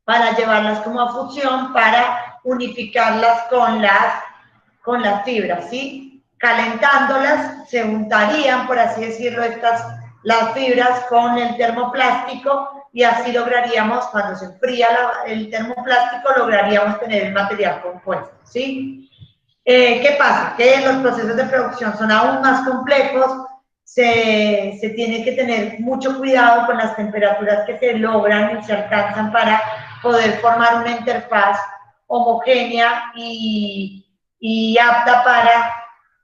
para llevarlas como a fusión para unificarlas con las fibras, ¿sí? Calentándolas se untarían, por así decirlo, las fibras con el termoplástico y así lograríamos, cuando se enfría el termoplástico, lograríamos tener el material compuesto, ¿sí? ¿Qué pasa? Que los procesos de producción son aún más complejos, se tiene que tener mucho cuidado con las temperaturas que se logran y se alcanzan para poder formar una interfaz homogénea y apta para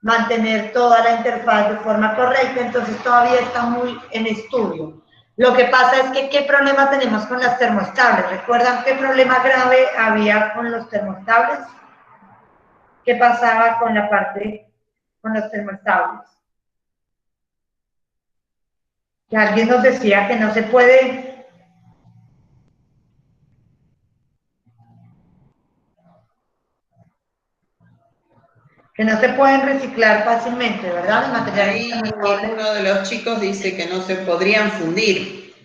mantener toda la interfaz de forma correcta, entonces todavía está muy en estudio. Lo que pasa es que, ¿qué problema tenemos con las termoestables? ¿Recuerdan qué problema grave había con los termoestables? ¿Qué pasaba con la parte, con los termoestables? Que alguien nos decía que no se puede... que no se pueden reciclar fácilmente, ¿verdad? Los materiales Ahí termoestables. uno de los chicos dice que no se podrían fundir.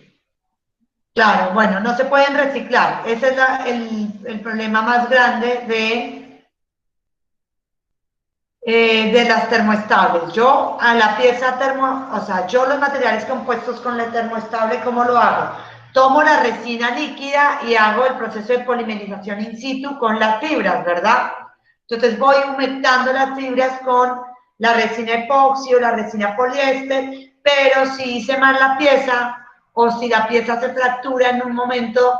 Claro, bueno, no se pueden reciclar. Ese es el problema más grande de las termoestables. Yo a la pieza yo los materiales compuestos con la termoestable, ¿cómo lo hago? Tomo la resina líquida y hago el proceso de polimerización in situ con las fibras, ¿verdad? Entonces voy humectando las fibras con la resina epoxi o la resina poliéster, pero si hice mal la pieza o si la pieza se fractura en un momento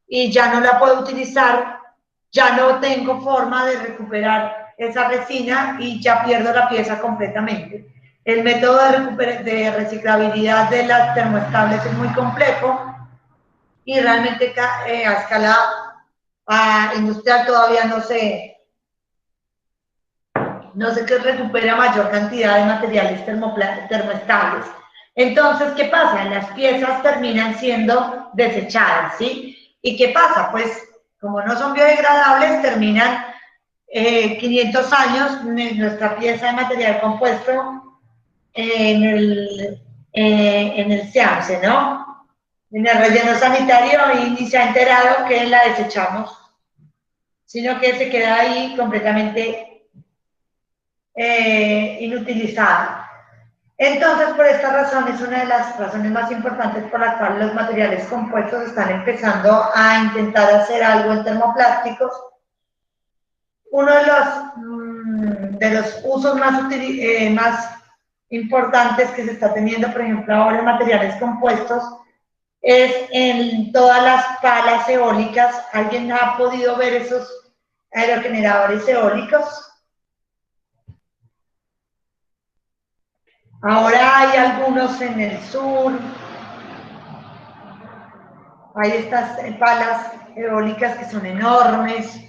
y ya no la puedo utilizar, ya no tengo forma de recuperar esa resina y ya pierdo la pieza completamente. El método de reciclabilidad de las termoestables es muy complejo y realmente a escala industrial todavía no sé qué recupera mayor cantidad de materiales termoestables. Entonces, ¿qué pasa? Las piezas terminan siendo desechadas, ¿sí? ¿Y qué pasa? Pues, como no son biodegradables, terminan 500 años nuestra pieza de material compuesto en el SEAMSE, ¿no? En el relleno sanitario y ni se ha enterado que la desechamos, sino que se queda ahí completamente inutilizada. Entonces, por esta razón, es una de las razones más importantes por la cual los materiales compuestos están empezando a intentar hacer algo en termoplásticos. Uno de los usos más importantes que se está teniendo, por ejemplo, ahora en materiales compuestos, es en todas las palas eólicas. ¿Alguien ha podido ver esos aerogeneradores eólicos? Ahora hay algunos en el sur, hay estas palas eólicas que son enormes.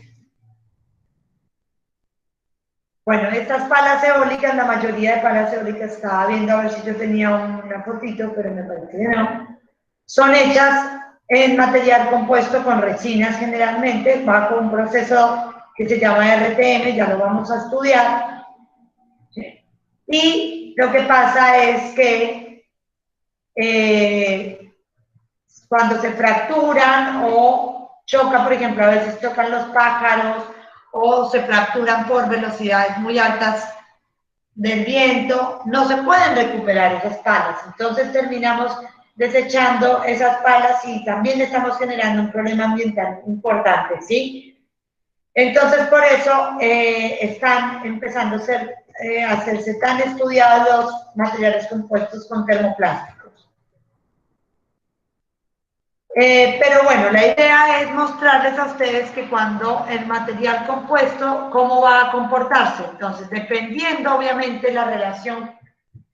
Bueno, estas palas eólicas, la mayoría de palas eólicas, estaba viendo a ver si yo tenía una fotito, pero me parece que no, son hechas en material compuesto con resinas generalmente, bajo un proceso que se llama RTM, ya lo vamos a estudiar. Y lo que pasa es que cuando se fracturan o chocan, por ejemplo, a veces chocan los pájaros o se fracturan por velocidades muy altas del viento, no se pueden recuperar esas palas. Entonces terminamos desechando esas palas y también estamos generando un problema ambiental importante, ¿sí? Entonces, por eso están empezando a hacerse tan estudiados los materiales compuestos con termoplásticos. Pero bueno, la idea es mostrarles a ustedes que cuando el material compuesto, cómo va a comportarse. Entonces, dependiendo obviamente la relación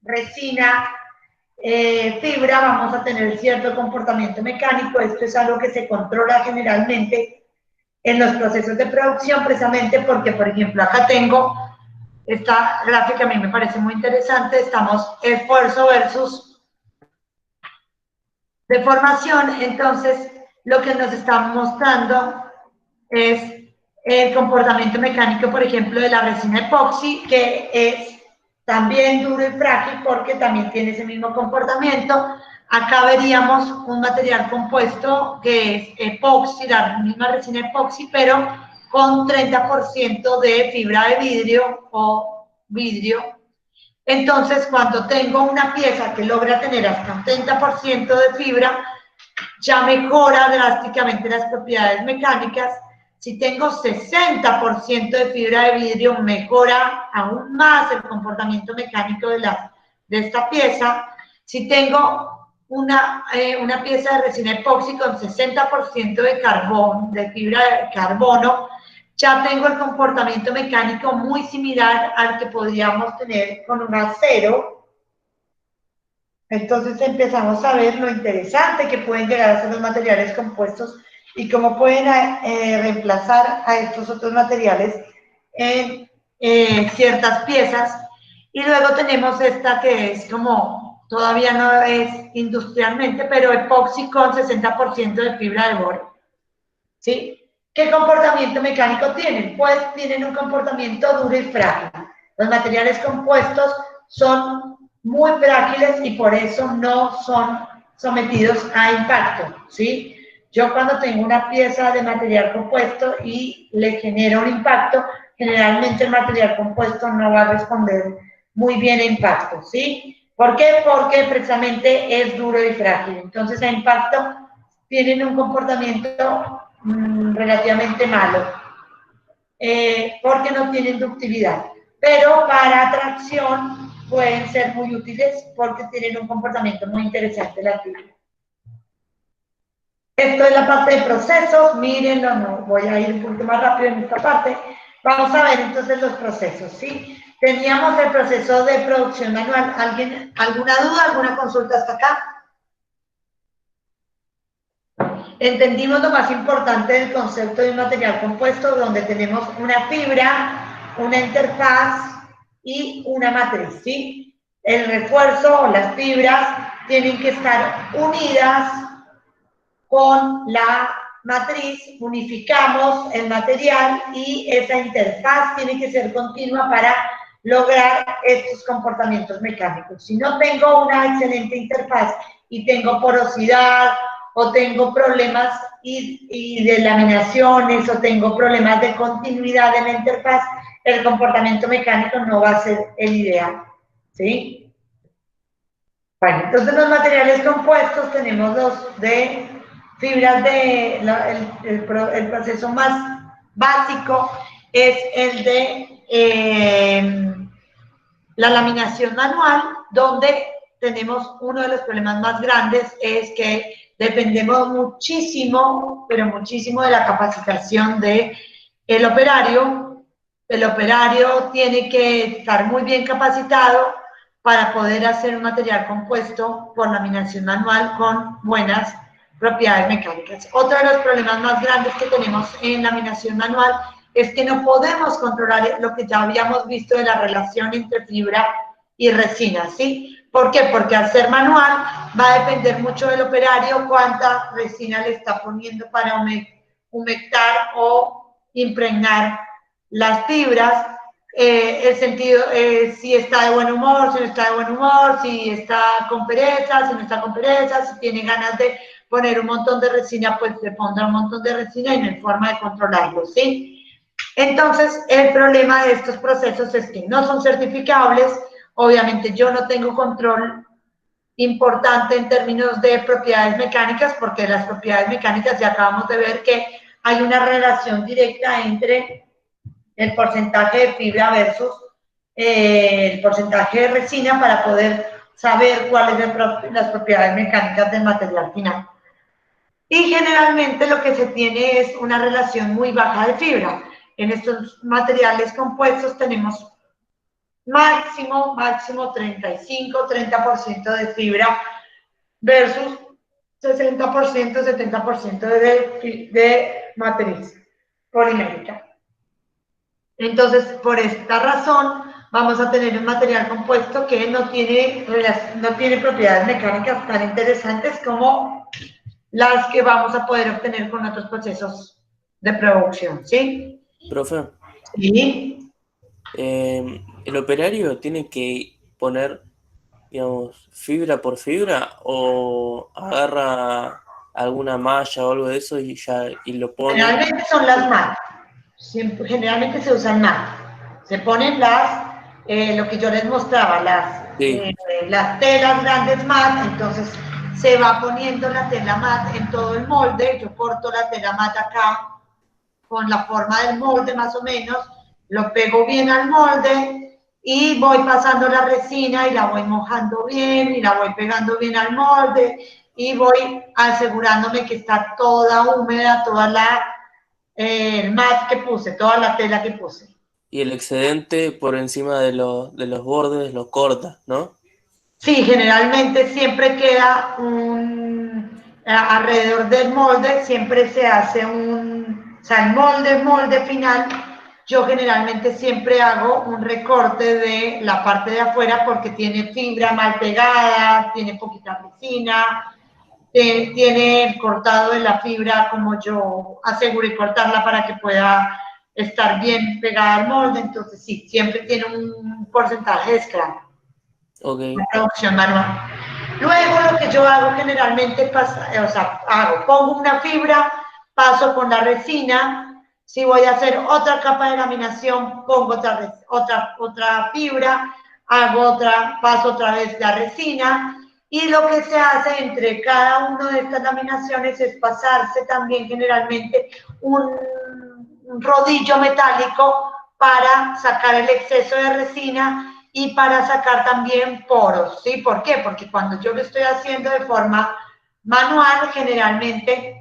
resina-fibra, vamos a tener cierto comportamiento mecánico. Esto es algo que se controla generalmente en los procesos de producción, precisamente porque, por ejemplo, acá tengo esta gráfica, a mí me parece muy interesante. Estamos esfuerzo versus de formación, entonces lo que nos está mostrando es el comportamiento mecánico, por ejemplo, de la resina epoxi, que es también duro y frágil porque también tiene ese mismo comportamiento. Acá veríamos un material compuesto que es epoxi, la misma resina epoxi, pero con 30% de fibra de vidrio o vidrio. Entonces, cuando tengo una pieza que logra tener hasta un 30% de fibra, ya mejora drásticamente las propiedades mecánicas. Si tengo 60% de fibra de vidrio, mejora aún más el comportamiento mecánico de esta pieza. Si tengo una pieza de resina epoxi con 60% de carbón, de fibra de carbono, ya tengo el comportamiento mecánico muy similar al que podríamos tener con un acero. Entonces empezamos a ver lo interesante que pueden llegar a ser los materiales compuestos y cómo pueden reemplazar a estos otros materiales en ciertas piezas. Y luego tenemos esta que es como, todavía no es industrialmente, pero epoxi con 60% de fibra de boro. ¿Sí? ¿Qué comportamiento mecánico tienen? Pues tienen un comportamiento duro y frágil. Los materiales compuestos son muy frágiles y por eso no son sometidos a impacto, ¿sí? Yo cuando tengo una pieza de material compuesto y le genero un impacto, generalmente el material compuesto no va a responder muy bien a impacto, ¿sí? ¿Por qué? Porque precisamente es duro y frágil. Entonces, a impacto tienen un comportamiento relativamente malo, porque no tienen ductilidad. Pero para tracción pueden ser muy útiles porque tienen un comportamiento muy interesante la fibra. Esto es la parte de procesos, mírenlo, no voy a ir un poquito más rápido en esta parte. Vamos a ver entonces los procesos, ¿sí? Teníamos el proceso de producción manual. ¿Alguien, alguna duda, alguna consulta hasta acá? Entendimos lo más importante del concepto de un material compuesto, donde tenemos una fibra, una interfaz y una matriz, ¿sí? El refuerzo o las fibras tienen que estar unidas con la matriz, unificamos el material y esa interfaz tiene que ser continua para lograr estos comportamientos mecánicos. Si no tengo una excelente interfaz y tengo porosidad o tengo problemas y de laminaciones o tengo problemas de continuidad en la interfaz, el comportamiento mecánico no va a ser el ideal, ¿sí? Bueno, entonces los materiales compuestos tenemos los de fibras de, el proceso más básico es el de la laminación manual, donde tenemos uno de los problemas más grandes, es que dependemos muchísimo, pero muchísimo de la capacitación del operario. El operario tiene que estar muy bien capacitado para poder hacer un material compuesto por laminación manual con buenas propiedades mecánicas. Otro de los problemas más grandes que tenemos en laminación manual es que no podemos controlar lo que ya habíamos visto de la relación entre fibra y resina, ¿sí? ¿Por qué? Porque al ser manual va a depender mucho del operario cuánta resina le está poniendo para humectar o impregnar las fibras, el sentido, si está de buen humor, si no está de buen humor, si está con pereza, si no está con pereza, si tiene ganas de poner un montón de resina, pues le pondrá un montón de resina y no hay forma de controlarlo, ¿sí? Entonces, el problema de estos procesos es que no son certificables, obviamente yo no tengo control importante en términos de propiedades mecánicas, porque las propiedades mecánicas ya acabamos de ver que hay una relación directa entre el porcentaje de fibra versus el porcentaje de resina para poder saber cuáles son las propiedades mecánicas del material final. Y generalmente lo que se tiene es una relación muy baja de fibra. En estos materiales compuestos tenemos máximo 35-30% de fibra versus 60%, 70% de matriz polimérica. Entonces, por esta razón, vamos a tener un material compuesto que no tiene propiedades mecánicas tan interesantes como las que vamos a poder obtener con otros procesos de producción, ¿sí? Profe, Sí. ¿el operario tiene que poner, digamos, fibra por fibra o agarra alguna malla o algo de eso y ya lo pone? Generalmente son las MAT. Generalmente se usan MAT. Se ponen lo que yo les mostraba, Sí. las telas grandes MAT, entonces se va poniendo la tela MAT en todo el molde. Yo corto la tela MAT acá con la forma del molde más o menos, lo pego bien al molde y voy pasando la resina y la voy mojando bien y la voy pegando bien al molde y voy asegurándome que está toda húmeda, el mat que puse, toda la tela que puse. Y el excedente por encima de los bordes lo corta, ¿no? Sí, generalmente siempre queda alrededor del molde, siempre se hace o sea, el molde final, yo generalmente siempre hago un recorte de la parte de afuera porque tiene fibra mal pegada, tiene poquita resina, tiene cortado de la fibra como yo aseguré cortarla para que pueda estar bien pegada al molde, entonces sí, siempre tiene un porcentaje de scrap. Ok. La producción manual. Luego lo que yo hago generalmente, pongo una fibra, paso con la resina, si voy a hacer otra capa de laminación, pongo otra fibra, paso otra vez la resina, y lo que se hace entre cada una de estas laminaciones es pasarse también generalmente un rodillo metálico para sacar el exceso de resina y para sacar también poros, ¿sí? ¿Por qué? Porque cuando yo lo estoy haciendo de forma manual, generalmente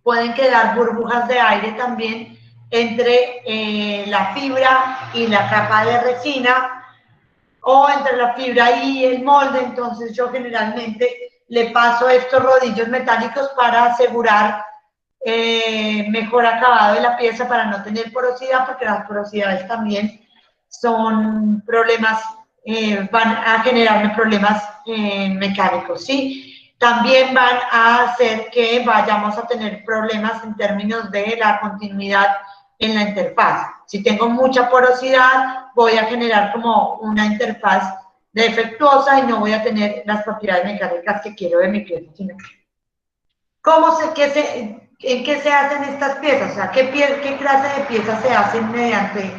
pueden quedar burbujas de aire también entre la fibra y la capa de resina o entre la fibra y el molde, entonces yo generalmente le paso estos rodillos metálicos para asegurar mejor acabado de la pieza para no tener porosidad, porque las porosidades también son problemas, van a generarme problemas mecánicos, ¿sí? También van a hacer que vayamos a tener problemas en términos de la continuidad en la interfaz. Si tengo mucha porosidad, voy a generar como una interfaz defectuosa y no voy a tener las propiedades mecánicas que quiero de mi pieza, sino ¿en qué se hacen estas piezas? O sea, ¿qué clase de piezas se hacen mediante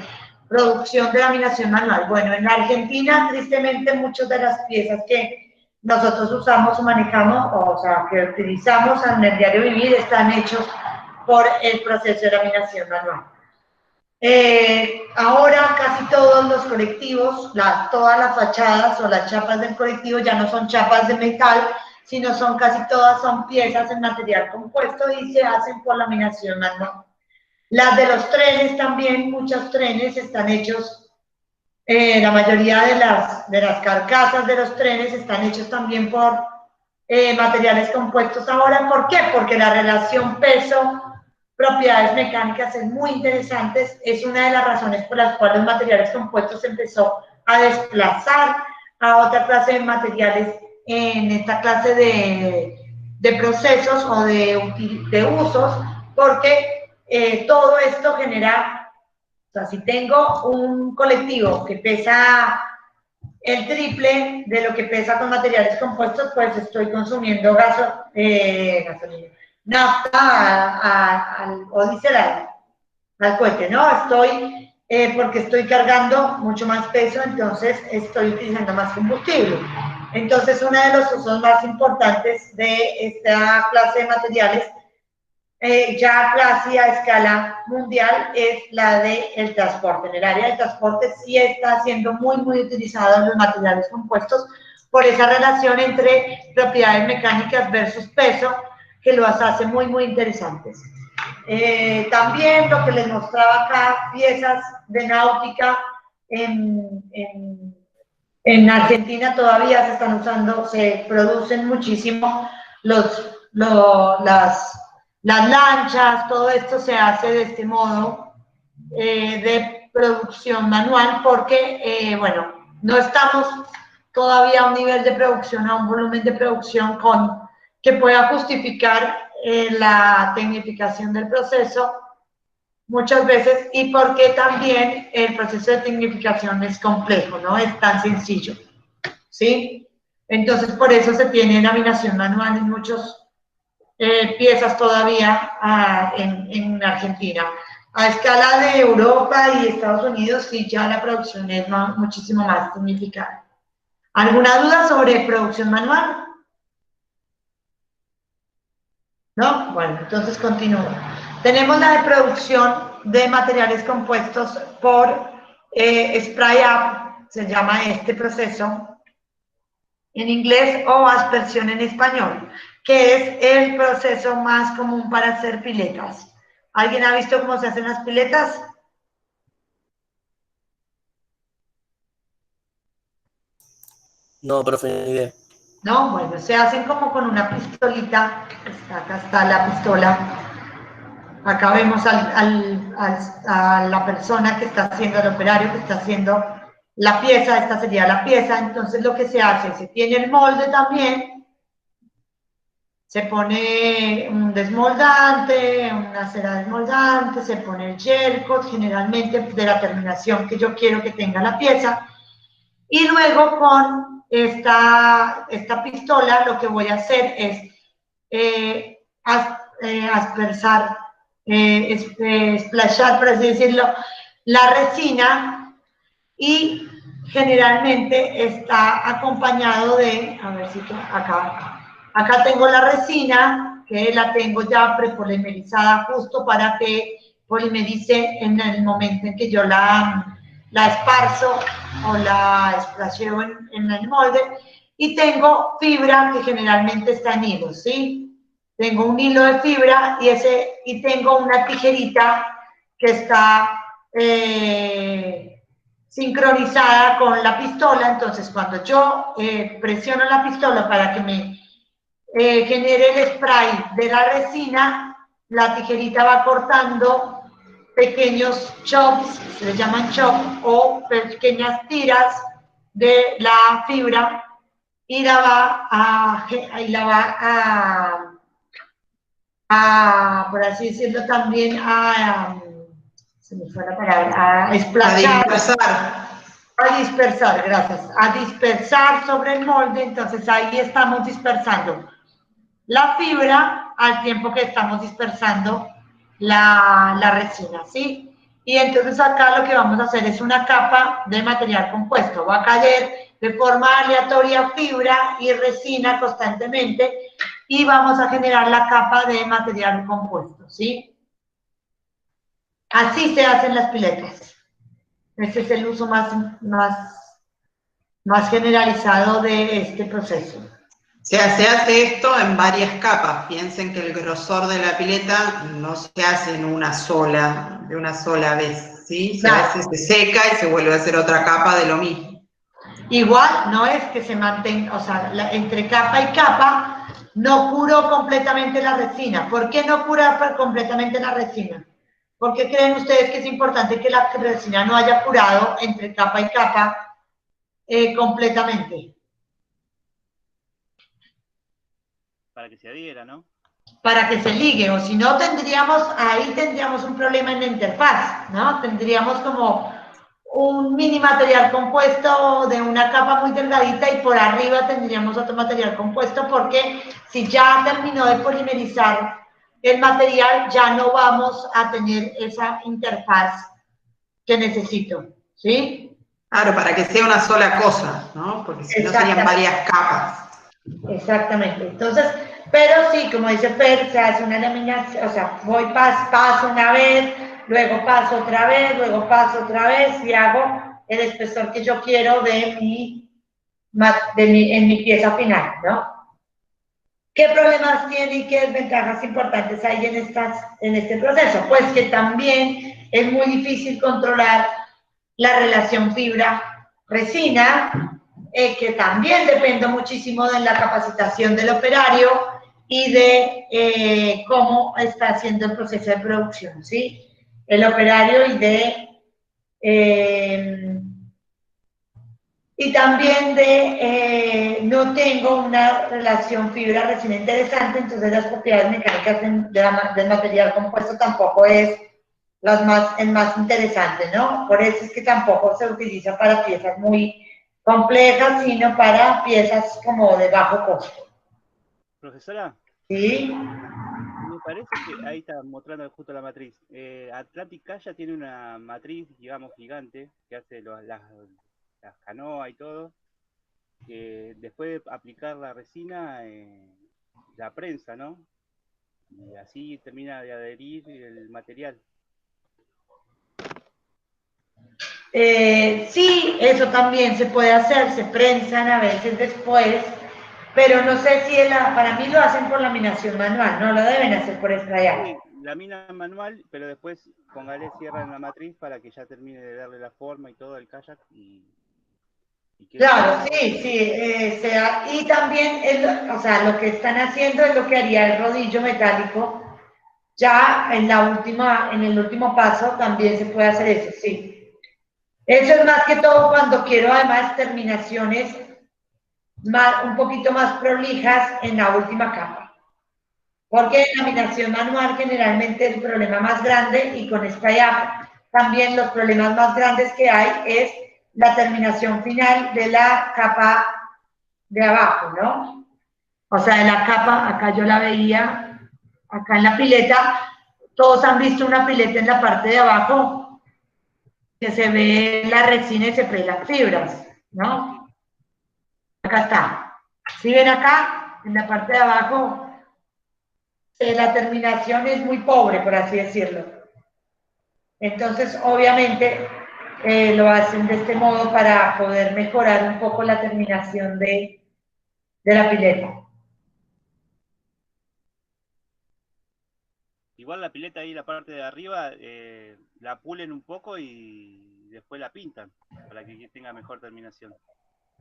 producción de laminación manual? Bueno, en la Argentina, tristemente, muchas de las piezas que nosotros usamos o manejamos, o sea, que utilizamos en el diario vivir, están hechos por el proceso de laminación manual. Ahora casi todos los colectivos, todas las fachadas o las chapas del colectivo ya no son chapas de metal, sino casi todas son piezas en material compuesto y se hacen por laminación manual. Las de los trenes también, muchos trenes están hechos, la mayoría de las carcasas de los trenes están hechos también por materiales compuestos ahora. ¿Por qué? Porque la relación peso propiedades mecánicas es muy interesante, es una de las razones por las cuales los materiales compuestos empezó a desplazar a otra clase de materiales en esta clase de procesos o de usos, porque todo esto genera, o sea, si tengo un colectivo que pesa el triple de lo que pesa con materiales compuestos, pues estoy consumiendo gasolina, nafta o diésel al cohete, ¿no? Porque estoy cargando mucho más peso, entonces estoy utilizando más combustible. Entonces, uno de los usos más importantes de esta clase de materiales, ya casi a escala mundial, es la del transporte. En el área del transporte sí está siendo muy, muy utilizado los materiales compuestos por esa relación entre propiedades mecánicas versus peso, que los hace muy, muy interesantes. También lo que les mostraba acá, piezas de náutica en Argentina todavía se están usando, se producen muchísimo las lanchas, todo esto se hace de este modo de producción manual porque, bueno, no estamos todavía a un nivel de producción, a un volumen de producción que pueda justificar la tecnificación del proceso muchas veces, y porque también el proceso de tecnificación es complejo, no es tan sencillo, ¿sí? Entonces, por eso se tiene laminación manual en muchas piezas todavía en Argentina. A escala de Europa y Estados Unidos, sí, ya la producción es muchísimo más tecnificada. ¿Alguna duda sobre producción manual? ¿No? Bueno, entonces continúo. Tenemos la de producción de materiales compuestos por spray up, se llama este proceso en inglés, o aspersión en español, que es el proceso más común para hacer piletas. ¿Alguien ha visto cómo se hacen las piletas? No, profe, ni idea. No, bueno, se hacen como con una pistolita. Acá está la pistola. Acá vemos a la persona que está haciendo, el operario que está haciendo la pieza. Esta sería la pieza. Entonces lo que se hace, se tiene el molde también, se pone un desmoldante, una cera desmoldante, se pone el gel coat, generalmente de la terminación que yo quiero que tenga la pieza, y luego con esta pistola lo que voy a hacer es aspersar, splashar, por así decirlo, la resina, y generalmente está acompañado de, a ver si acá tengo la resina, que la tengo ya prepolimerizada justo para que polimerice en el momento en que yo la esparzo o la splasheo en el molde, y tengo fibra que generalmente está en hilos, ¿sí? Tengo un hilo de fibra y tengo una tijerita que está sincronizada con la pistola. Entonces cuando yo presiono la pistola para que me genere el spray de la resina, la tijerita va cortando pequeños chops, se les llaman chops, o pequeñas tiras de la fibra, y la va por así decirlo, también se me fue la palabra, a esplachar. A dispersar, gracias. A dispersar sobre el molde. Entonces ahí estamos dispersando la fibra al tiempo que estamos dispersando la resina, ¿sí? Y entonces acá lo que vamos a hacer es una capa de material compuesto. Va a caer de forma aleatoria fibra y resina constantemente, y vamos a generar la capa de material compuesto, ¿sí? Así se hacen las piletas. Ese es el uso más generalizado de este proceso. O sea, se hace esto en varias capas. Piensen que el grosor de la pileta no se hace de una sola vez, ¿sí? Claro. Se seca y se vuelve a hacer otra capa de lo mismo. Igual no es que se mantenga, o sea, entre capa y capa no curó completamente la resina. ¿Por qué no cura completamente la resina? ¿Por qué creen ustedes que es importante que la resina no haya curado entre capa y capa completamente? Para que se adhiera, ¿no? Para que se ligue, o si no ahí tendríamos un problema en la interfaz, ¿no? Tendríamos como un mini material compuesto de una capa muy delgadita, y por arriba tendríamos otro material compuesto, porque si ya terminó de polimerizar el material, ya no vamos a tener esa interfaz que necesito, ¿sí? Claro, para que sea una sola cosa, ¿no? Porque si no serían varias capas. Exactamente. Entonces, pero sí, como dice Fer, se hace una laminación, o sea, paso una vez, luego paso otra vez, luego paso otra vez, y hago el espesor que yo quiero en mi pieza final, ¿no? ¿Qué problemas tiene y qué desventajas importantes hay en este proceso? Pues que también es muy difícil controlar la relación fibra-resina, que también depende muchísimo de la capacitación del operario y de cómo está haciendo el proceso de producción, ¿sí? el operario y también no tengo una relación fibra-resina interesante, entonces las propiedades mecánicas del material compuesto tampoco es el más interesante, ¿no? Por eso es que tampoco se utiliza para piezas muy complejas, sino para piezas como de bajo costo. Profesora, ¿Sí? me parece que ahí está mostrando justo la matriz. Atlantic Kaya tiene una matriz, digamos, gigante, que hace las canoas y todo, que después de aplicar la resina, la prensa, ¿no? Y así termina de adherir el material. Sí, eso también se puede hacer, se prensan a veces después, pero no sé si para mí lo hacen por laminación manual, no lo deben hacer por sprayar. Sí, lamina manual, pero después póngale cierra en la matriz para que ya termine de darle la forma y todo al kayak y claro, sí, y también, o sea, lo que están haciendo es lo que haría el rodillo metálico. Ya en el último paso también se puede hacer eso, sí. Eso es más que todo cuando quiero además terminaciones un poquito más prolijas en la última capa. Porque en laminación manual generalmente el problema más grande, y con spray up también los problemas más grandes que hay es la terminación final de la capa de abajo, ¿no? O sea, de la capa, acá yo la veía, acá en la pileta, todos han visto una pileta en la parte de abajo, que se ve la resina y se ven las fibras, ¿no? Acá está. ¿Sí ven acá? En la parte de abajo, la terminación es muy pobre, por así decirlo. Entonces, obviamente, lo hacen de este modo para poder mejorar un poco la terminación de la pileta. igual la pileta ahí, la parte de arriba, la pulen un poco y después la pintan para que tenga mejor terminación.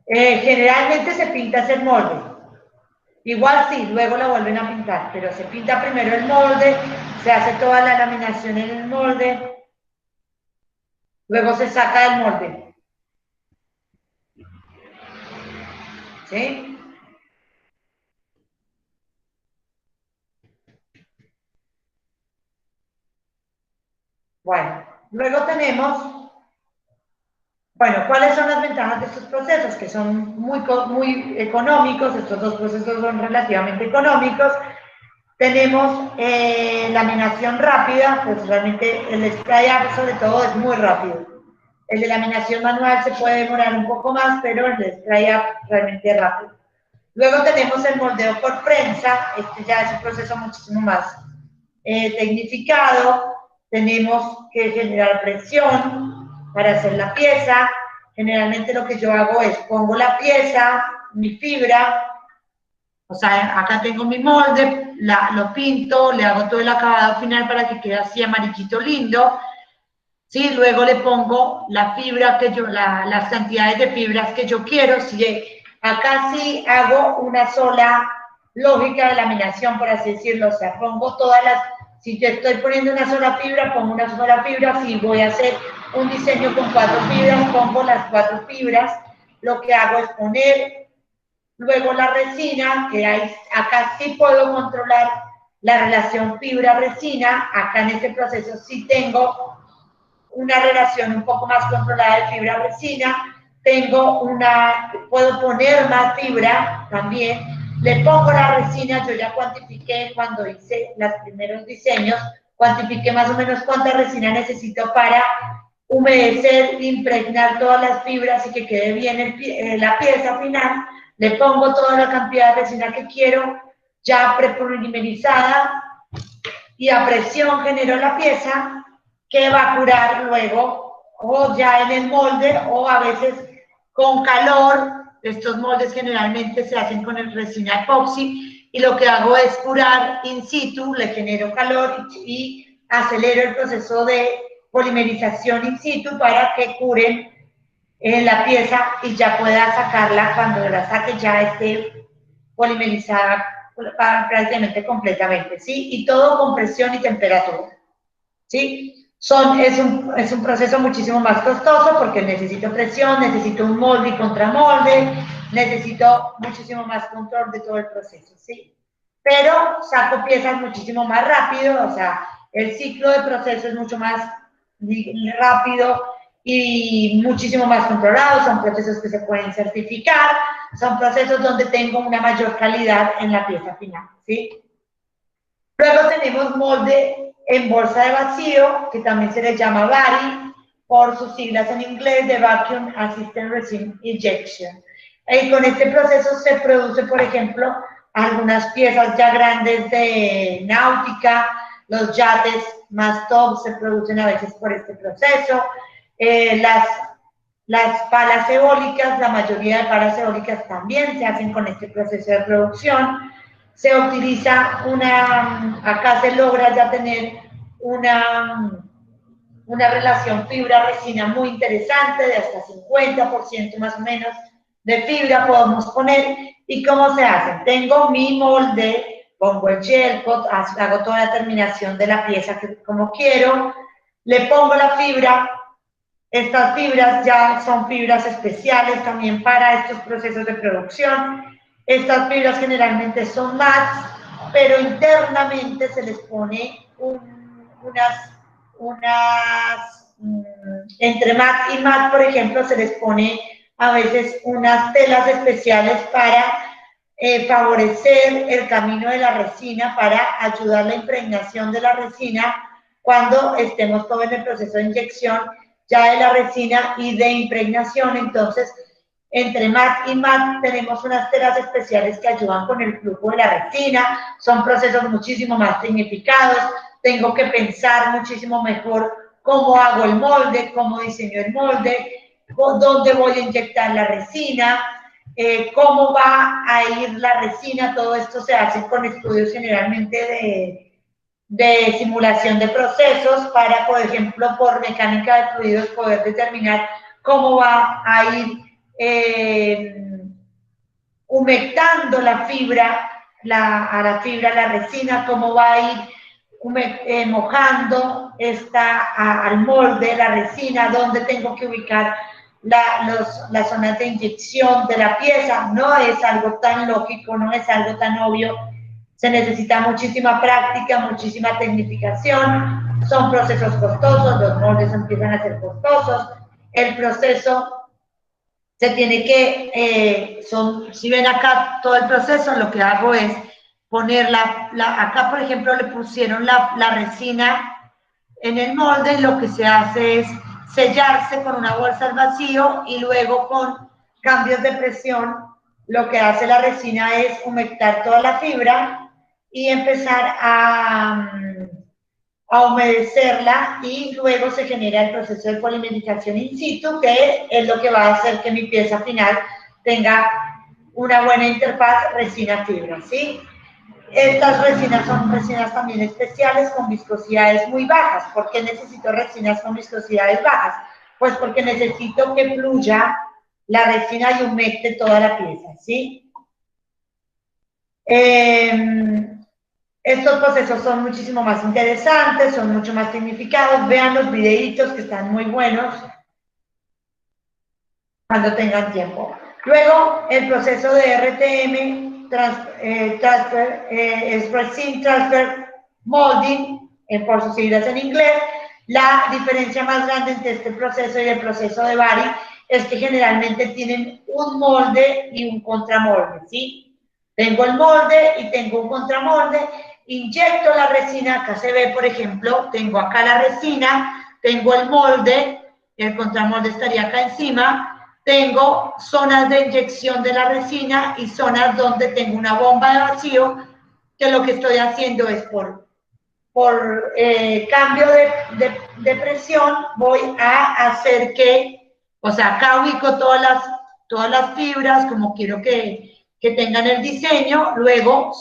Generalmente se pinta el molde. Igual sí, luego la vuelven a pintar, pero se pinta primero el molde, se hace toda la laminación en el molde, luego se saca el molde. ¿Sí? Bueno, luego tenemos, bueno, ¿cuáles son las ventajas de estos procesos? Que son muy económicos, estos dos procesos son relativamente económicos. Tenemos laminación rápida, pues realmente el spray up sobre todo es muy rápido. El de laminación manual se puede demorar un poco más, pero el de spray up realmente es rápido. Luego tenemos el moldeo por prensa, este ya es un proceso muchísimo más tecnificado. Tenemos que generar presión para hacer la pieza. Generalmente lo que yo hago es pongo la pieza, mi fibra, o sea, acá tengo mi molde, lo pinto, le hago todo el acabado final para que quede así amarillito lindo. ¿Sí? Luego le pongo la fibra las cantidades de fibras que yo quiero. Si acá sí hago una sola lógica de laminación, por así decirlo, o sea, pongo si yo estoy poniendo una sola fibra, pongo una sola fibra. Si voy a hacer un diseño con 4 fibras, pongo las 4 fibras. Lo que hago es poner luego la resina, que acá sí puedo controlar la relación fibra-resina. Acá en este proceso sí tengo una relación un poco más controlada de fibra-resina. Puedo poner más fibra también. Le pongo la resina, yo ya cuantifiqué cuando hice los primeros diseños, cuantifiqué más o menos cuánta resina necesito para humedecer, impregnar todas las fibras y que quede bien la pieza final. Le pongo toda la cantidad de resina que quiero, ya prepolimerizada, y a presión genero la pieza que va a curar luego, o ya en el molde, o a veces con calor. Estos moldes generalmente se hacen con el resina epoxi, y lo que hago es curar in situ, le genero calor y acelero el proceso de polimerización in situ para que curen la pieza y ya pueda sacarla. Cuando la saque ya esté polimerizada prácticamente completamente, ¿sí? Y todo con presión y temperatura, ¿sí? Es un proceso muchísimo más costoso porque necesito presión, necesito un molde y contramolde, necesito muchísimo más control de todo el proceso, ¿sí? Pero saco piezas muchísimo más rápido, o sea, el ciclo de proceso es mucho más rápido y muchísimo más controlado, son procesos que se pueden certificar, son procesos donde tengo una mayor calidad en la pieza final, ¿sí? Luego tenemos molde en bolsa de vacío, que también se le llama VARI, por sus siglas en inglés de Vacuum Assisted Resin Injection. Y con este proceso se produce, por ejemplo, algunas piezas ya grandes de náutica, los yates más top se producen a veces por este proceso, las palas eólicas, la mayoría de palas eólicas también se hacen con este proceso de producción. Se utiliza acá se logra ya tener una relación fibra-resina muy interesante, de hasta 50% más o menos de fibra podemos poner. ¿Y cómo se hace? Tengo mi molde, pongo el gel coat, hago toda la terminación de la pieza como quiero, le pongo la fibra. Estas fibras ya son fibras especiales también para estos procesos de producción. Estas fibras generalmente son mats, pero internamente se les pone entre mat y mat, por ejemplo, se les pone a veces unas telas especiales para favorecer el camino de la resina, para ayudar la impregnación de la resina cuando estemos todo en el proceso de inyección ya de la resina y de impregnación. Entonces, entre mat y mat tenemos unas telas especiales que ayudan con el flujo de la resina, son procesos muchísimo más tecnificados, tengo que pensar muchísimo mejor cómo hago el molde, cómo diseño el molde, dónde voy a inyectar la resina, cómo va a ir la resina. Todo esto se hace con estudios generalmente de simulación de procesos para, por ejemplo, por mecánica de fluidos, poder determinar cómo va a ir humectando la fibra, la resina, cómo va a ir mojando al molde, la resina, dónde tengo que ubicar las zonas de inyección de la pieza. No es algo tan lógico, no es algo tan obvio. Se necesita muchísima práctica, muchísima tecnificación, son procesos costosos, los moldes empiezan a ser costosos, el proceso se tiene que, si ven acá todo el proceso, lo que hago es poner acá por ejemplo le pusieron la resina en el molde, y lo que se hace es sellarse con una bolsa al vacío y luego con cambios de presión, lo que hace la resina es humectar toda la fibra y empezar a humedecerla, y luego se genera el proceso de polimerización in situ, que es lo que va a hacer que mi pieza final tenga una buena interfaz resina-fibra, ¿sí? Estas resinas son resinas también especiales con viscosidades muy bajas. ¿Por qué necesito resinas con viscosidades bajas? Pues porque necesito que fluya la resina y humecte toda la pieza, ¿sí? Estos procesos son muchísimo más interesantes, son mucho más tecnificados. Vean los videitos que están muy buenos cuando tengan tiempo. Luego, el proceso de RTM, es Resin Transfer Molding, por sus siglas en inglés. La diferencia más grande entre este proceso y el proceso de VARI es que generalmente tienen un molde y un contramolde, ¿sí? Tengo el molde y tengo un contramolde, inyecto la resina, acá se ve, por ejemplo, tengo acá la resina, tengo el molde, el contramolde estaría acá encima, tengo zonas de inyección de la resina y zonas donde tengo una bomba de vacío, que lo que estoy haciendo es por cambio de presión, voy a hacer que, o sea, acá ubico todas las fibras como quiero que tengan el diseño, luego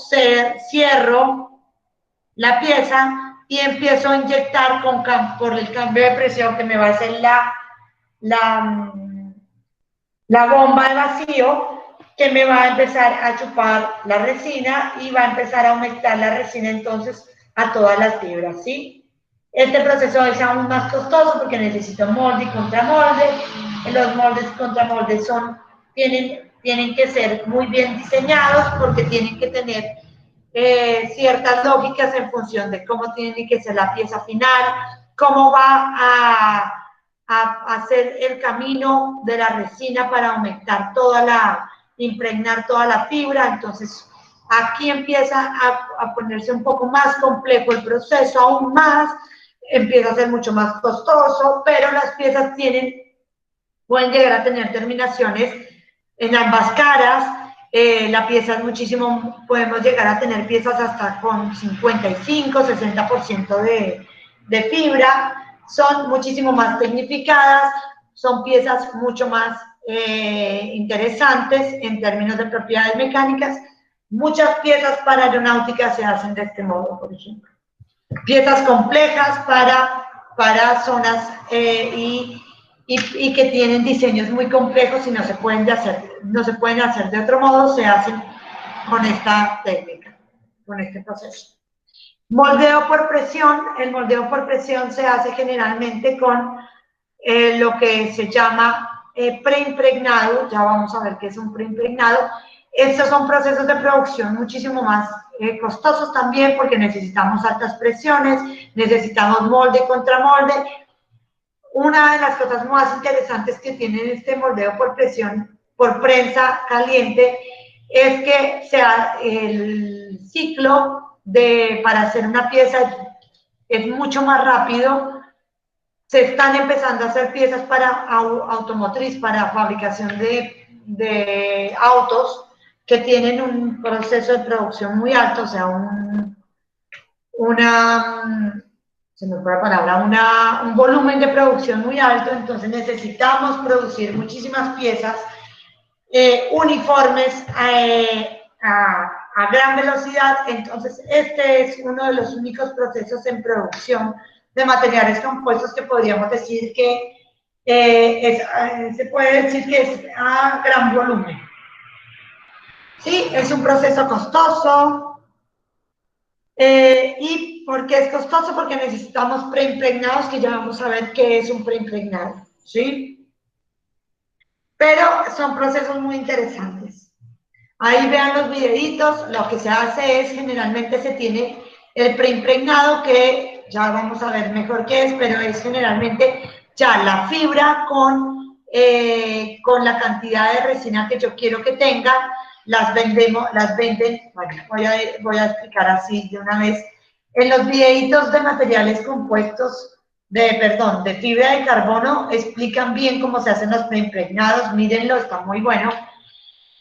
cierro la pieza y empiezo a inyectar por el cambio de presión que me va a hacer la bomba de vacío, que me va a empezar a chupar la resina y va a empezar a aumentar la resina entonces a todas las fibras, ¿sí? Este proceso es aún más costoso porque necesito molde y contramolde. Los moldes y contramoldes tienen que ser muy bien diseñados porque tienen que tener ciertas lógicas en función de cómo tiene que ser la pieza final, cómo va a hacer el camino de la resina para aumentar impregnar toda la fibra. Entonces, aquí empieza a ponerse un poco más complejo el proceso, aún más, empieza a ser mucho más costoso, pero las piezas pueden llegar a tener terminaciones en ambas caras. La pieza es muchísimo, podemos llegar a tener piezas hasta con 55, 60% de fibra, son muchísimo más tecnificadas, son piezas mucho más interesantes en términos de propiedades mecánicas. Muchas piezas para aeronáutica se hacen de este modo, por ejemplo. Piezas complejas para zonas y que tienen diseños muy complejos y no se pueden hacer de otro modo, se hacen con esta técnica, con este proceso. Moldeo por presión. El moldeo por presión se hace generalmente con lo que se llama preimpregnado. Ya vamos a ver qué es un preimpregnado. Estos son procesos de producción muchísimo más costosos también porque necesitamos altas presiones, necesitamos molde y contramolde. Una de las cosas más interesantes que tiene este moldeo por presión, por prensa caliente, es que el ciclo para hacer una pieza es mucho más rápido. Se están empezando a hacer piezas para automotriz, para fabricación de autos, que tienen un proceso de producción muy alto, o sea, se me fue la palabra, un volumen de producción muy alto. Entonces necesitamos producir muchísimas piezas uniformes a gran velocidad. Entonces este es uno de los únicos procesos en producción de materiales compuestos que podríamos decir que se puede decir que es a gran volumen. Sí, es un proceso costoso. ¿Y por qué es costoso? Porque necesitamos preimpregnados, que ya vamos a ver qué es un preimpregnado, ¿sí? Pero son procesos muy interesantes. Ahí vean los videitos. Lo que se hace es, generalmente se tiene el preimpregnado, que ya vamos a ver mejor qué es, pero es generalmente ya la fibra con la cantidad de resina que yo quiero que tenga. Las venden, bueno, voy a explicar así de una vez. En los videitos de materiales compuestos, de fibra de carbono, explican bien cómo se hacen los preimpregnados. Mírenlo, está muy bueno.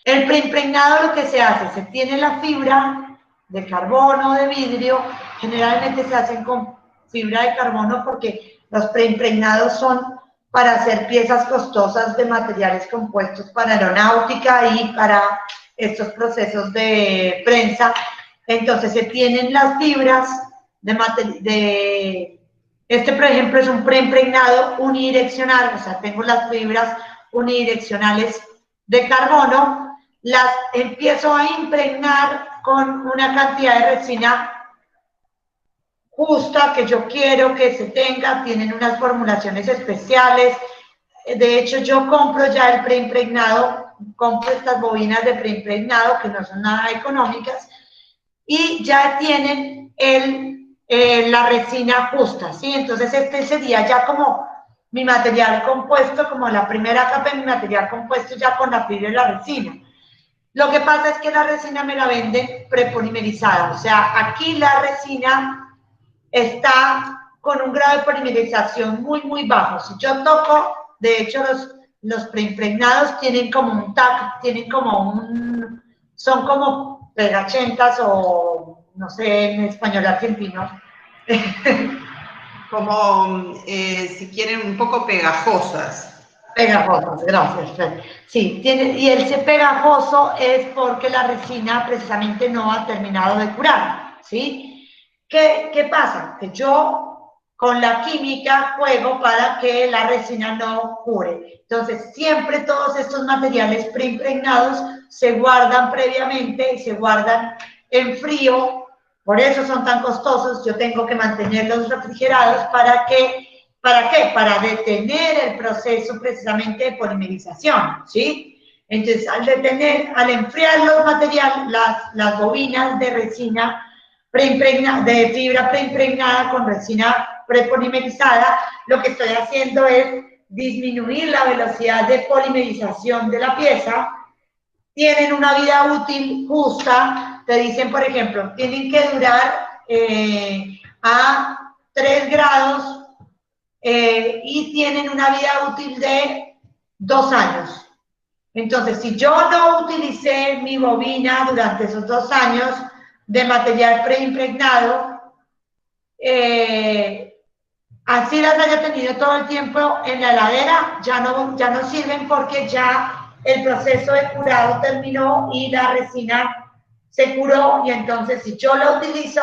El preimpregnado, lo que se hace, se tiene la fibra de carbono, de vidrio, generalmente se hacen con fibra de carbono porque los preimpregnados son para hacer piezas costosas de materiales compuestos para aeronáutica y para estos procesos de prensa. Entonces se tienen las fibras este, por ejemplo, es un preimpregnado unidireccional, o sea, tengo las fibras unidireccionales de carbono, las empiezo a impregnar con una cantidad de resina justa que yo quiero que se tenga. Tienen unas formulaciones especiales. De hecho, yo compro ya el preimpregnado, compro estas bobinas de preimpregnado que no son nada económicas y ya tienen la resina justa, ¿sí? Entonces este sería ya como mi material compuesto, como la primera capa de mi material compuesto ya con la fibra y la resina. Lo que pasa es que la resina me la venden prepolimerizada, o sea, aquí la resina está con un grado de polimerización muy, muy bajo. Si yo toco, de hecho los preimpregnados tienen como un tag, son como pegachentas o no sé en español argentino. Como, si quieren, un poco pegajosas. Pegajosas, gracias. Sí, y el pegajoso es porque la resina precisamente no ha terminado de curar, ¿sí? ¿Qué pasa? Que yo con la química juego para que la resina no cure. Entonces, siempre todos estos materiales preimpregnados se guardan previamente y se guardan en frío Por eso son tan costosos. Yo tengo que mantenerlos refrigerados. ¿Para qué? Para detener el proceso precisamente de polimerización, ¿sí? Entonces, al enfriar los materiales, las bobinas de resina de fibra preimpregnada con resina prepolimerizada, lo que estoy haciendo es disminuir la velocidad de polimerización de la pieza. Tienen una vida útil justa. Te dicen, por ejemplo, tienen que durar a 3 grados y tienen una vida útil de 2 años. Entonces, si yo no utilicé mi bobina durante esos 2 años de material preimpregnado, así las haya tenido todo el tiempo en la heladera, ya no sirven porque ya el proceso de curado terminó y la resina se curó. Y entonces, si yo la utilizo,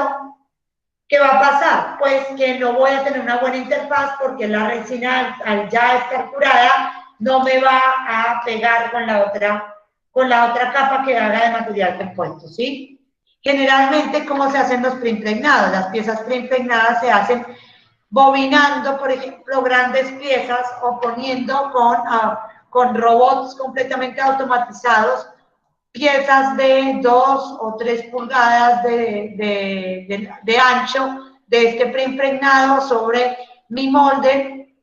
¿qué va a pasar? Pues que no voy a tener una buena interfaz porque la resina, al ya estar curada, no me va a pegar con la otra capa que haga de material compuesto, ¿sí? Generalmente, ¿cómo se hacen los preimpregnados? Las piezas preimpregnadas se hacen bobinando, por ejemplo, grandes piezas o poniendo con robots completamente automatizados piezas de 2 o 3 pulgadas de ancho de este preimpregnado sobre mi molde.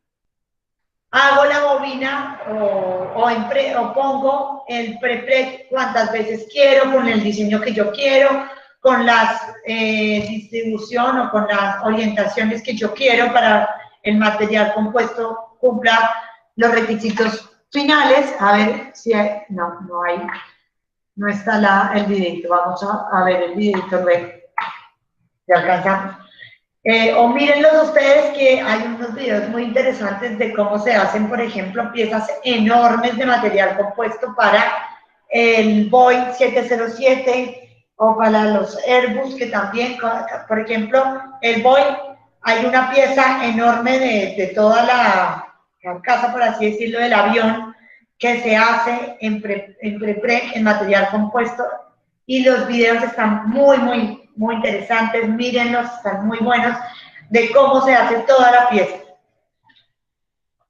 Hago la bobina o pongo el prepreg cuantas veces quiero, con el diseño que yo quiero, con la distribución o con las orientaciones que yo quiero para el material compuesto cumpla los requisitos finales. A ver si hay, no hay, no está el videito. Vamos a ver el videito, ¿se alcanzamos? O mírenlos ustedes, que hay unos videos muy interesantes de cómo se hacen, por ejemplo, piezas enormes de material compuesto para el Boeing 707 o para los Airbus, que también, por ejemplo, el Boeing, hay una pieza enorme de toda la carcasa, por así decirlo, del avión, que se hace en material compuesto, y los videos están muy interesantes. Mírenlos, están muy buenos, de cómo se hace toda la pieza.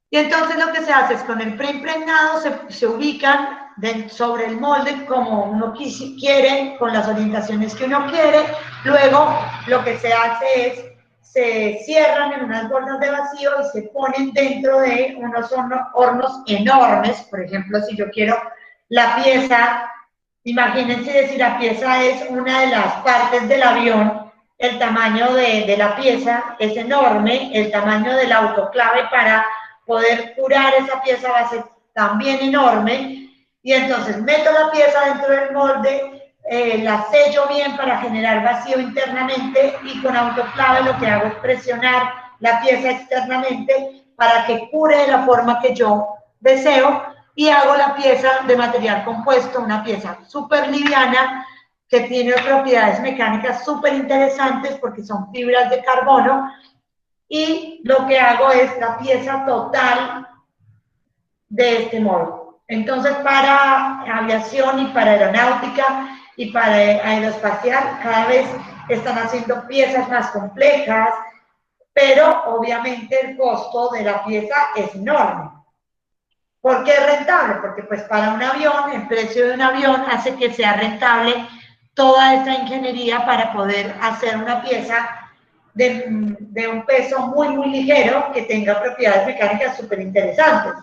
Y entonces lo que se hace es, con el preimpregnado se ubican sobre el molde como uno quiere, con las orientaciones que uno quiere. Luego lo que se hace es, se cierran en unas bolsas de vacío y se ponen dentro de unos hornos enormes. Por ejemplo, si yo quiero la pieza, imagínense si la pieza es una de las partes del avión, el tamaño de la pieza es enorme, el tamaño del autoclave para poder curar esa pieza va a ser también enorme. Y entonces meto la pieza dentro del molde, la sello bien para generar vacío internamente, y con autoclave lo que hago es presionar la pieza externamente para que cure de la forma que yo deseo, y hago la pieza de material compuesto, una pieza súper liviana que tiene propiedades mecánicas súper interesantes porque son fibras de carbono. Y lo que hago es la pieza total de este modo. Entonces, para aviación y para aeronáutica y para aeroespacial, cada vez están haciendo piezas más complejas, pero obviamente el costo de la pieza es enorme. ¿Por qué es rentable? Porque pues para un avión, el precio de un avión hace que sea rentable toda esta ingeniería para poder hacer una pieza de un peso muy ligero, que tenga propiedades mecánicas súper interesantes.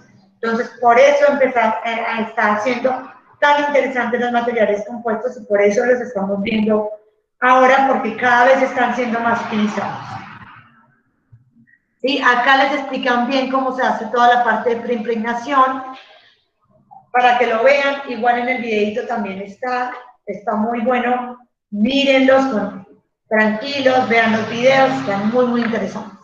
Entonces, por eso está haciendo tan interesantes los materiales compuestos, y por eso los estamos viendo ahora, porque cada vez están siendo más utilizados. ¿Sí? Acá les explican bien cómo se hace toda la parte de preimpregnación, para que lo vean. Igual en el videito también está muy bueno. Mírenlos tranquilos, vean los videos, están muy interesantes.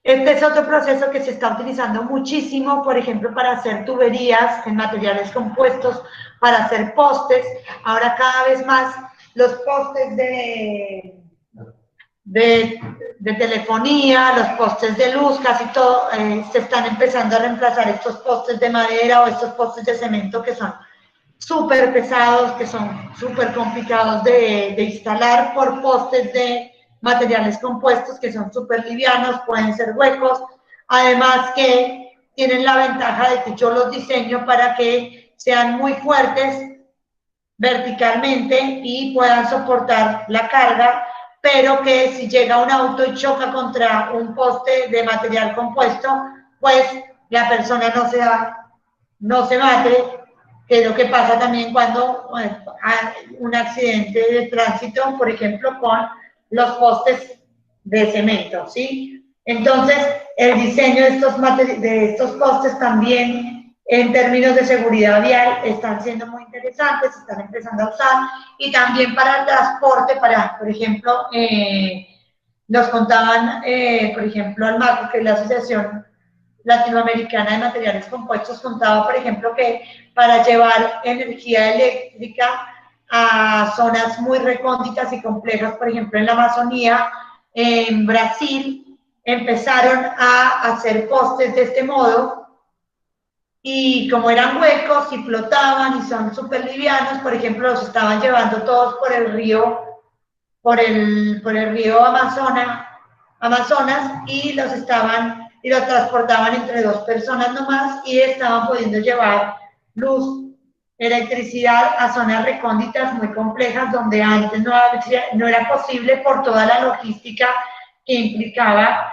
Este es otro proceso que se está utilizando muchísimo, por ejemplo, para hacer tuberías en materiales compuestos, para hacer postes. Ahora cada vez más los postes de telefonía, los postes de luz, casi todo, se están empezando a reemplazar estos postes de madera o estos postes de cemento, que son súper pesados, que son súper complicados de instalar, por postes de materiales compuestos que son súper livianos, pueden ser huecos, además que tienen la ventaja de que yo los diseño para que sean muy fuertes verticalmente y puedan soportar la carga, pero que si llega un auto y choca contra un poste de material compuesto, pues la persona no se mate, que es lo que pasa también cuando hay un accidente de tránsito, por ejemplo, con los postes de cemento, ¿sí? Entonces, el diseño de estos postes también, en términos de seguridad vial, están siendo muy interesantes, se están empezando a usar, y también para el transporte, por ejemplo, nos contaban, por ejemplo, Almaco, que es la Asociación Latinoamericana de Materiales Compuestos, contaba, por ejemplo, que para llevar energía eléctrica a zonas muy recónditas y complejas, por ejemplo, en la Amazonía, en Brasil, empezaron a hacer postes de este modo, y como eran huecos y flotaban y son súper livianos, por ejemplo, los estaban llevando todos por el río, Amazonas, y los transportaban entre 2 personas nomás, y estaban pudiendo llevar luz, electricidad a zonas recónditas muy complejas donde antes no era posible por toda la logística que implicaba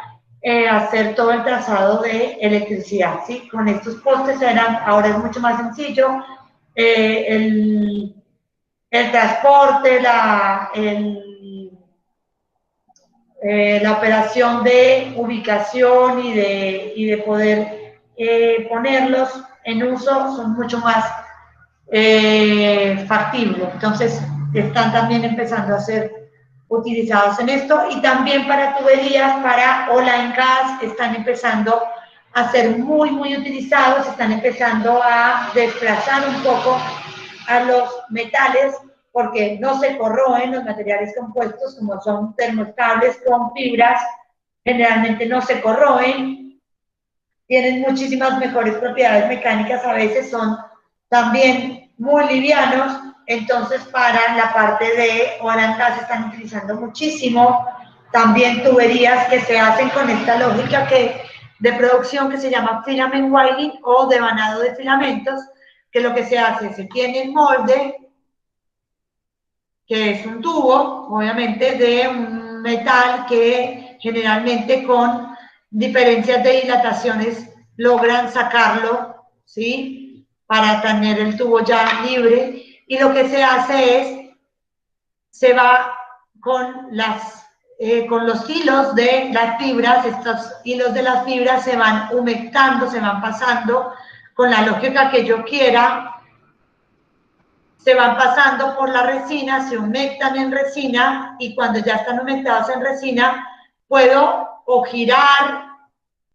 hacer todo el trazado de electricidad, ¿sí? Con estos postes ahora es mucho más sencillo, el transporte, la operación de ubicación y de poder ponerlos en uso son mucho más factibles. Entonces, están también empezando a ser utilizados en esto, y también para tuberías, para ola en gas, están empezando a ser muy, muy utilizados, están empezando a desplazar un poco a los metales, porque no se corroen los materiales compuestos, como son termoestables con fibras, generalmente no se corroen, tienen muchísimas mejores propiedades mecánicas, a veces son también muy livianos. Entonces, para la parte de oil and gas están utilizando muchísimo también tuberías que se hacen con esta lógica de producción que se llama filament winding o devanado de filamentos, que lo que se hace, se tiene el molde, que es un tubo, obviamente, de un metal que generalmente con diferencias de dilataciones logran sacarlo, ¿sí? Para tener el tubo ya libre, y lo que se hace es, se va con los hilos de las fibras, estos hilos de las fibras se van humectando, se van pasando con la lógica que yo quiera, se van pasando por la resina, se humectan en resina, y cuando ya están humectados en resina, puedo o girar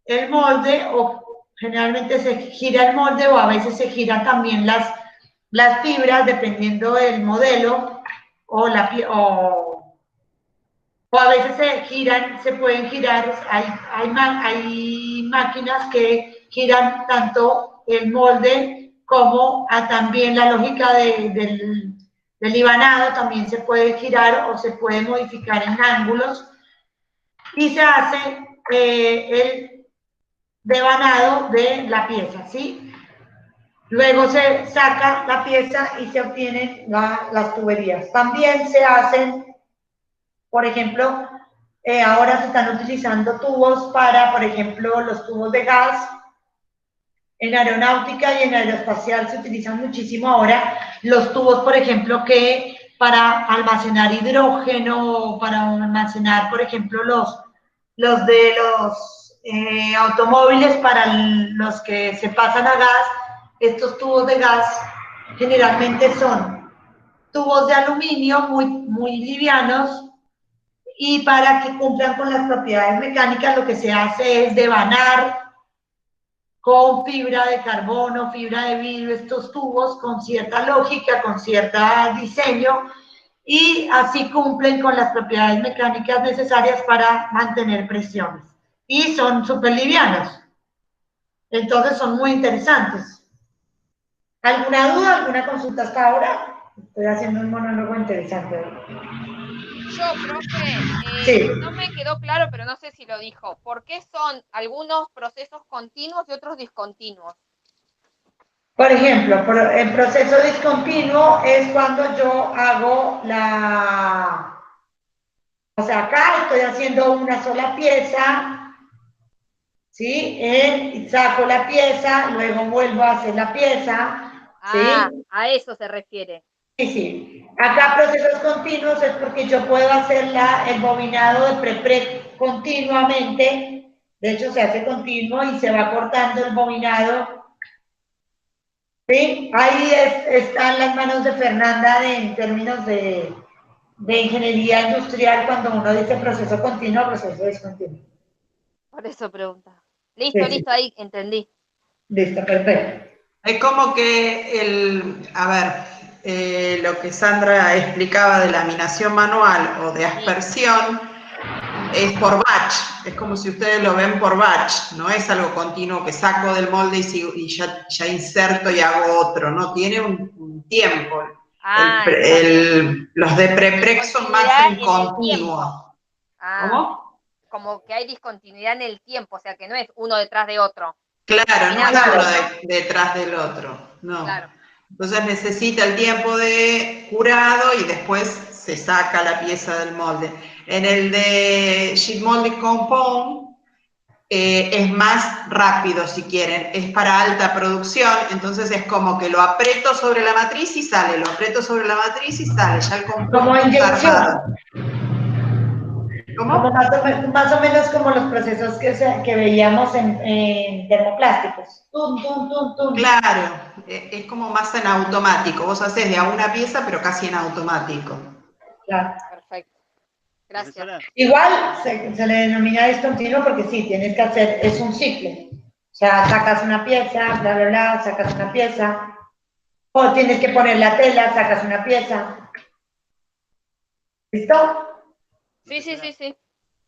el molde, o generalmente se gira el molde, o a veces se giran también las fibras, dependiendo del modelo, o a veces se pueden girar, hay máquinas que giran tanto el molde como también la lógica del libanado, también se puede girar o se puede modificar en ángulos, y se hace el devanado de la pieza, ¿sí? Luego se saca la pieza y se obtienen las tuberías. También se hacen, por ejemplo, ahora se están utilizando tubos para, por ejemplo, los tubos de gas. En aeronáutica y en aeroespacial se utilizan muchísimo ahora los tubos, por ejemplo, que para almacenar hidrógeno, para almacenar, por ejemplo, los de los automóviles, para los que se pasan a gas. Estos tubos de gas generalmente son tubos de aluminio muy, muy livianos, y para que cumplan con las propiedades mecánicas lo que se hace es devanar con fibra de carbono, fibra de vidrio, estos tubos con cierta lógica, con cierto diseño, y así cumplen con las propiedades mecánicas necesarias para mantener presiones. Y son súper livianos. Entonces son muy interesantes. ¿Alguna duda, alguna consulta hasta ahora? Estoy haciendo un monólogo interesante hoy. Yo, profe, Sí. no me quedó claro, pero no sé si lo dijo. ¿Por qué son algunos procesos continuos y otros discontinuos? Por ejemplo, el proceso discontinuo es cuando yo hago o sea, acá estoy haciendo una sola pieza, ¿sí? Saco la pieza, luego vuelvo a hacer la pieza, Ah, ¿sí? a eso se refiere. Sí, sí. Acá procesos continuos es porque yo puedo hacer el bobinado de pre continuamente. De hecho, se hace continuo y se va cortando el bobinado. ¿Sí? Ahí están las manos de Fernanda en términos de ingeniería industrial cuando uno dice proceso continuo, proceso discontinuo. Por eso pregunta. Sí, Listo, sí. listo, ahí entendí. Listo, perfecto. Es como que lo que Sandra explicaba de laminación manual o de aspersión es por batch, es como si ustedes lo ven por batch, no es algo continuo que saco del molde y ya inserto y hago otro, no, tiene un tiempo. Ah, Los de prepreg son más discontinuidad en en el continuo. tiempo. Ah, ¿Cómo? como que hay discontinuidad en el tiempo, o sea que no es uno detrás de otro. Claro, no es Combinación, uno ¿no? detrás del otro, no. Claro. Entonces necesita el tiempo de curado y después se saca la pieza del molde. En el de Sheet Molding Compound es más rápido si quieren, es para alta producción, entonces es como que lo aprieto sobre la matriz y sale, lo aprieto sobre la matriz y sale, ya el Como compuesto está armado. inyección. ¿Cómo? Como más o menos como los procesos que veíamos en termoplásticos. Tum, tum, tum, tum. Claro, es como más en automático, vos haces de a una pieza pero casi en automático. Claro. Perfecto. Gracias. Profesora, Igual se le denomina discontinuo porque sí, tienes que hacer, es un ciclo. O sea, sacas una pieza, bla, bla, bla, sacas una pieza. O tienes que poner la tela, sacas una pieza. ¿Listo? Sí.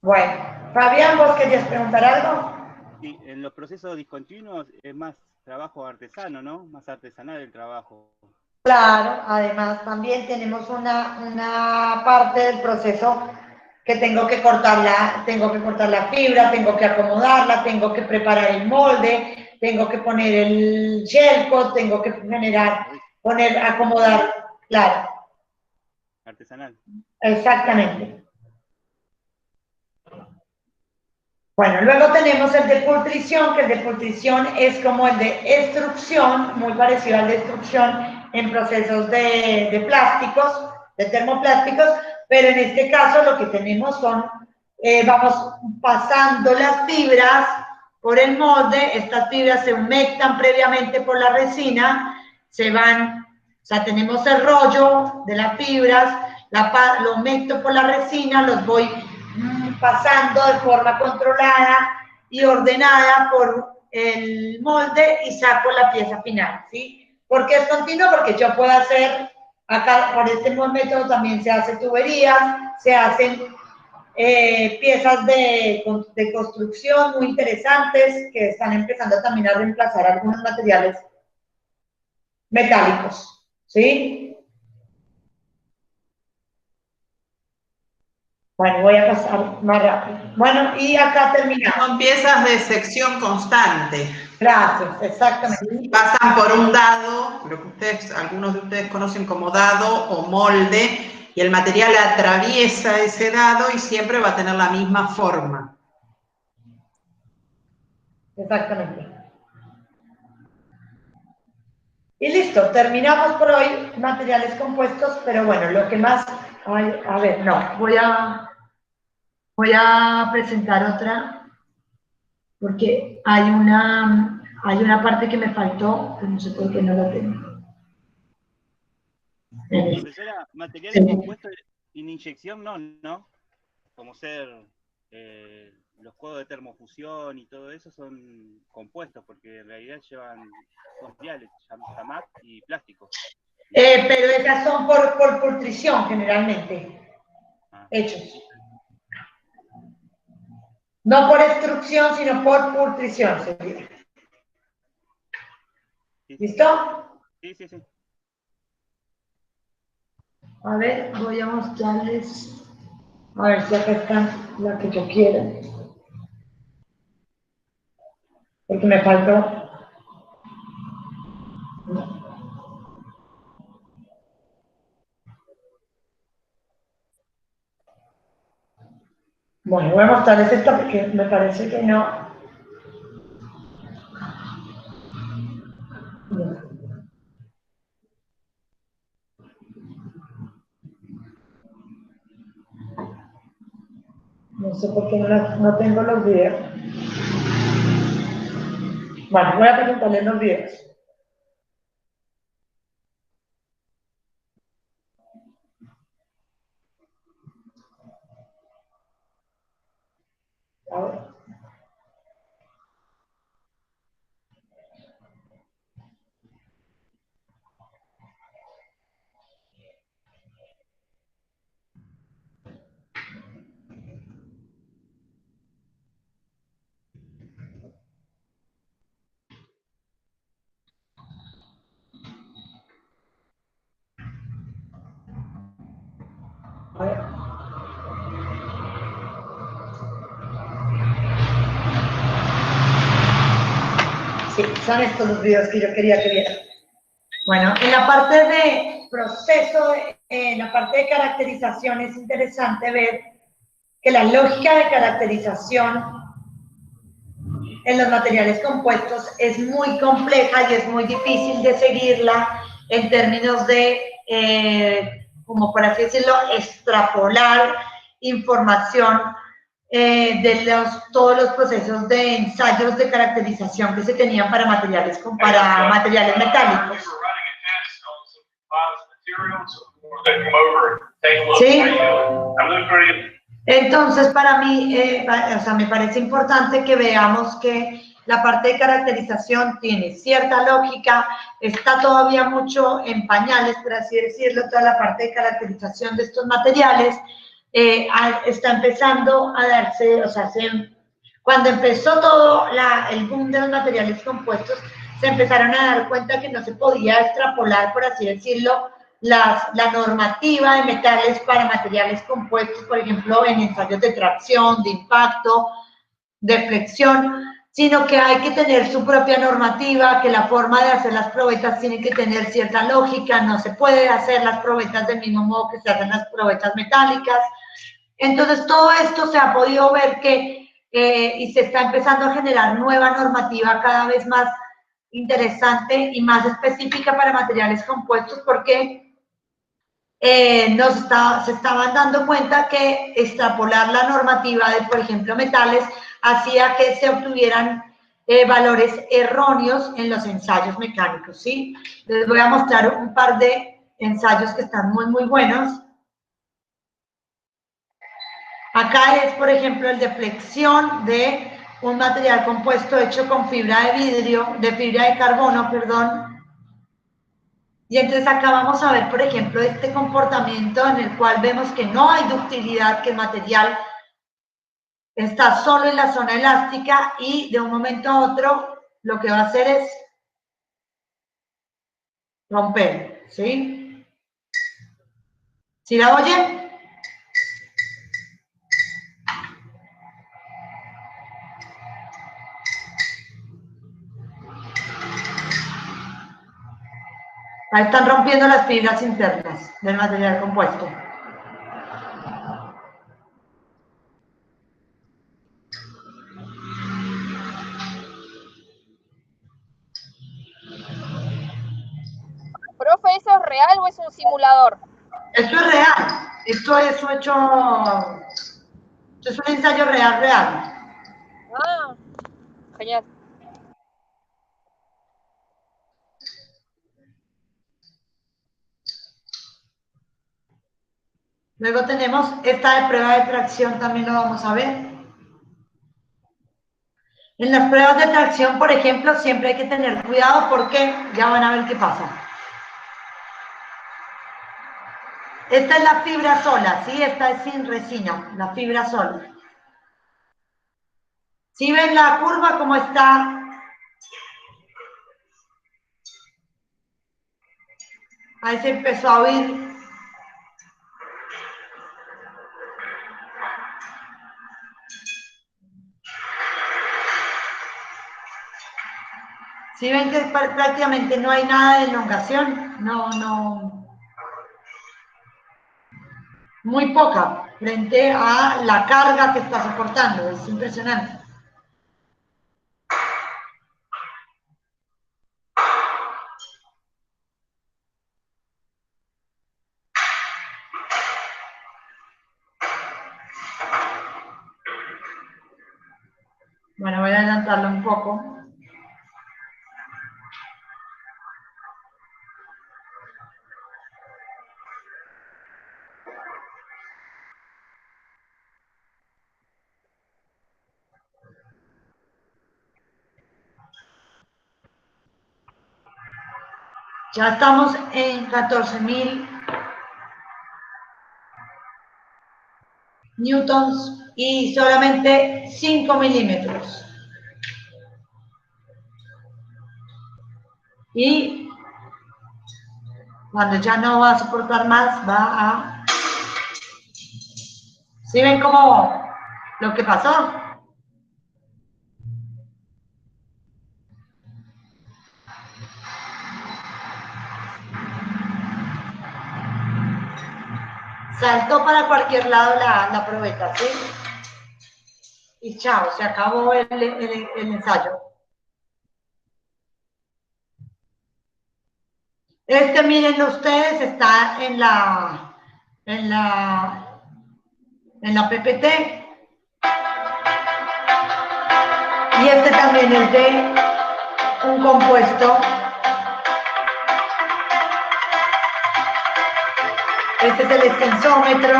Bueno, Fabián, ¿vos querías preguntar algo? sí, en los procesos discontinuos es más trabajo artesano, ¿no? Más artesanal el trabajo. Claro, además también tenemos una parte del proceso que tengo que cortar la fibra, tengo que acomodarla, tengo que preparar el molde, tengo que poner el shell coat, tengo que acomodar, claro, Artesanal. exactamente. Bueno, luego tenemos el de pultrición, que el de pultrición es como el de extrusión, muy parecido al de extrusión en procesos de plásticos, de termoplásticos, pero en este caso lo que tenemos son, vamos pasando las fibras por el molde, estas fibras se humectan previamente por la resina, se van, o sea, tenemos el rollo de las fibras, lo humecto por la resina, los voy pasando de forma controlada y ordenada por el molde y saco la pieza final, ¿sí? ¿Por qué es continuo? Porque yo puedo hacer, acá por este método también se hace tuberías, se hacen piezas de construcción muy interesantes que están empezando también a reemplazar algunos materiales metálicos, ¿sí? Bueno, voy a pasar más rápido. Bueno, y acá terminamos. Son piezas de sección constante. Gracias, exactamente. Sí, pasan por un dado, lo que algunos de ustedes conocen como dado o molde, y el material atraviesa ese dado y siempre va a tener la misma forma. Exactamente. Y listo, terminamos por hoy materiales compuestos, pero bueno, lo que más, a ver, no, voy a presentar otra, porque hay una parte que me faltó, que no sé por qué no la tengo. Profesora, materiales Sí. compuestos en inyección no. Como ser los codos de termofusión y todo eso son compuestos, porque en realidad son materiales, chamac y plástico. Pero esas son por pultrición generalmente, hechos. No por extrusión, sino por pultrición. Sí. ¿Listo? Sí, sí, sí. A ver, voy a mostrarles. A ver si acá está la que yo quiero. Porque me faltó. Bueno, voy a mostrarles esta porque me parece que no. No sé por qué no tengo los videos. Bueno, voy a presentarles los videos. A ver. A ver. Sí, son estos los videos que yo quería que vieran. Bueno, en la parte de proceso, en la parte de caracterización es interesante ver que la lógica de caracterización en los materiales compuestos es muy compleja y es muy difícil de seguirla en términos de, como por así decirlo, extrapolar información de todos los procesos de ensayos de caracterización que se tenían para materiales metálicos. ¿Sí? Entonces, para mí, me parece importante que veamos que la parte de caracterización tiene cierta lógica, está todavía mucho en pañales, por así decirlo, toda la parte de caracterización de estos materiales, está empezando a darse, cuando empezó todo el boom de los materiales compuestos, se empezaron a dar cuenta que no se podía extrapolar, por así decirlo, la normativa de metales para materiales compuestos, por ejemplo, en ensayos de tracción, de impacto, de flexión, sino que hay que tener su propia normativa, que la forma de hacer las probetas tiene que tener cierta lógica, no se puede hacer las probetas del mismo modo que se hacen las probetas metálicas. Entonces, todo esto se ha podido ver y se está empezando a generar nueva normativa cada vez más interesante y más específica para materiales compuestos, porque se estaban dando cuenta que extrapolar la normativa de, por ejemplo, metales, hacía que se obtuvieran valores erróneos en los ensayos mecánicos, ¿sí? Les voy a mostrar un par de ensayos que están muy, muy buenos. Acá es, por ejemplo, el de flexión de un material compuesto hecho con fibra de carbono, perdón. Y entonces acá vamos a ver, por ejemplo, este comportamiento en el cual vemos que no hay ductilidad, que el material está solo en la zona elástica y de un momento a otro lo que va a hacer es romper, ¿sí? ¿Sí la oyen? Ahí están rompiendo las fibras internas del material compuesto. Profe, ¿eso es real o es un simulador? Esto es real. Esto es un ensayo real. Ah, genial. Luego tenemos esta de prueba de tracción, también lo vamos a ver. En las pruebas de tracción, por ejemplo, siempre hay que tener cuidado porque ya van a ver qué pasa. Esta es la fibra sola, ¿sí? Esta es sin resina, la fibra sola. ¿Sí ven la curva cómo está? Ahí se empezó a oír. Si ven que prácticamente no hay nada de elongación, no, muy poca frente a la carga que está soportando, es impresionante. Bueno, voy a adelantarlo un poco. Ya estamos en 14.000 newtons y solamente 5 milímetros. Y cuando ya no va a soportar más, va a... ¿Sí ven cómo lo que pasó? Saltó para cualquier lado la probeta, ¿sí? Y chao, se acabó el ensayo. Mírenlo ustedes, está en la PPT. Y este también es de un compuesto. Este es el extensómetro.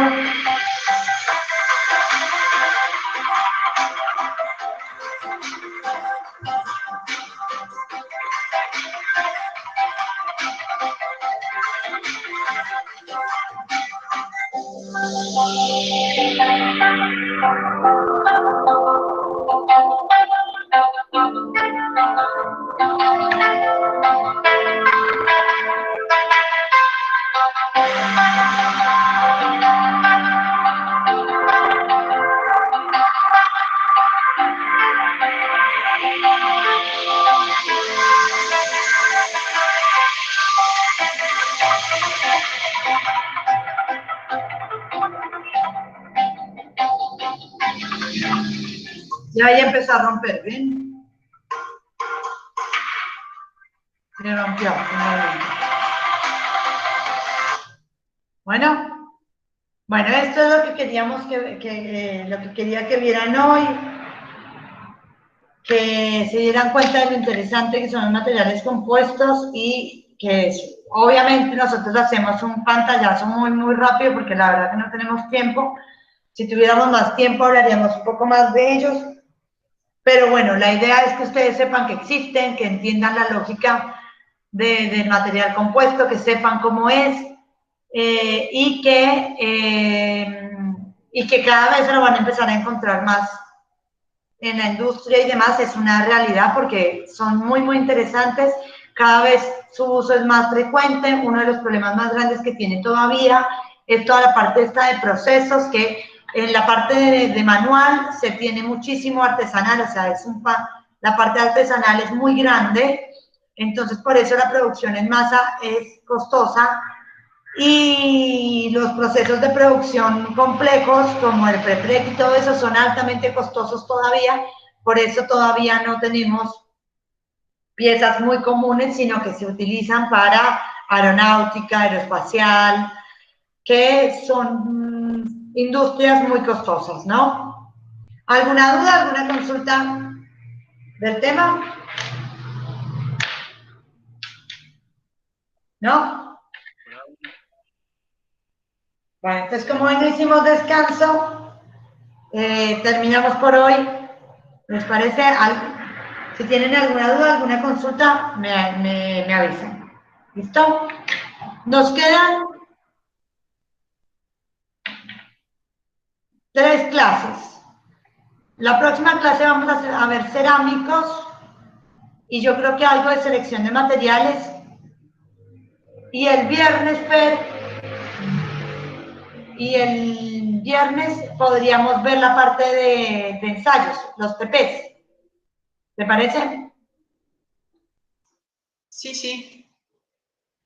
Ya ahí empezó a romper, ¿ven? Se rompió. Bueno, esto es lo que queríamos lo que quería que vieran hoy, que se dieran cuenta de lo interesante que son los materiales compuestos y que obviamente nosotros hacemos un pantallazo muy rápido porque la verdad que no tenemos tiempo. Si tuviéramos más tiempo hablaríamos un poco más de ellos. Pero bueno, la idea es que ustedes sepan que existen, que entiendan la lógica del material compuesto, que sepan cómo es y que cada vez se lo van a empezar a encontrar más en la industria y demás. Es una realidad porque son muy interesantes. Cada vez su uso es más frecuente. Uno de los problemas más grandes que tiene todavía es toda la parte esta de procesos, que en la parte de manual se tiene muchísimo artesanal, o sea, la parte artesanal es muy grande, entonces por eso la producción en masa es costosa y los procesos de producción complejos como el prepreg y todo eso son altamente costosos todavía, por eso todavía no tenemos piezas muy comunes, sino que se utilizan para aeronáutica, aeroespacial, que son industrias muy costosas, ¿no? ¿Alguna duda, alguna consulta del tema? ¿No? Bueno, entonces como hoy no hicimos descanso, terminamos por hoy. ¿Les parece? Si tienen alguna duda, alguna consulta, me avisan. ¿Listo? Nos quedan 3 clases. La próxima clase vamos a ver cerámicos y yo creo que algo de selección de materiales Y el viernes, Fer, y el viernes podríamos ver la parte de ensayos, los TPs. ¿Te parece? Sí, sí.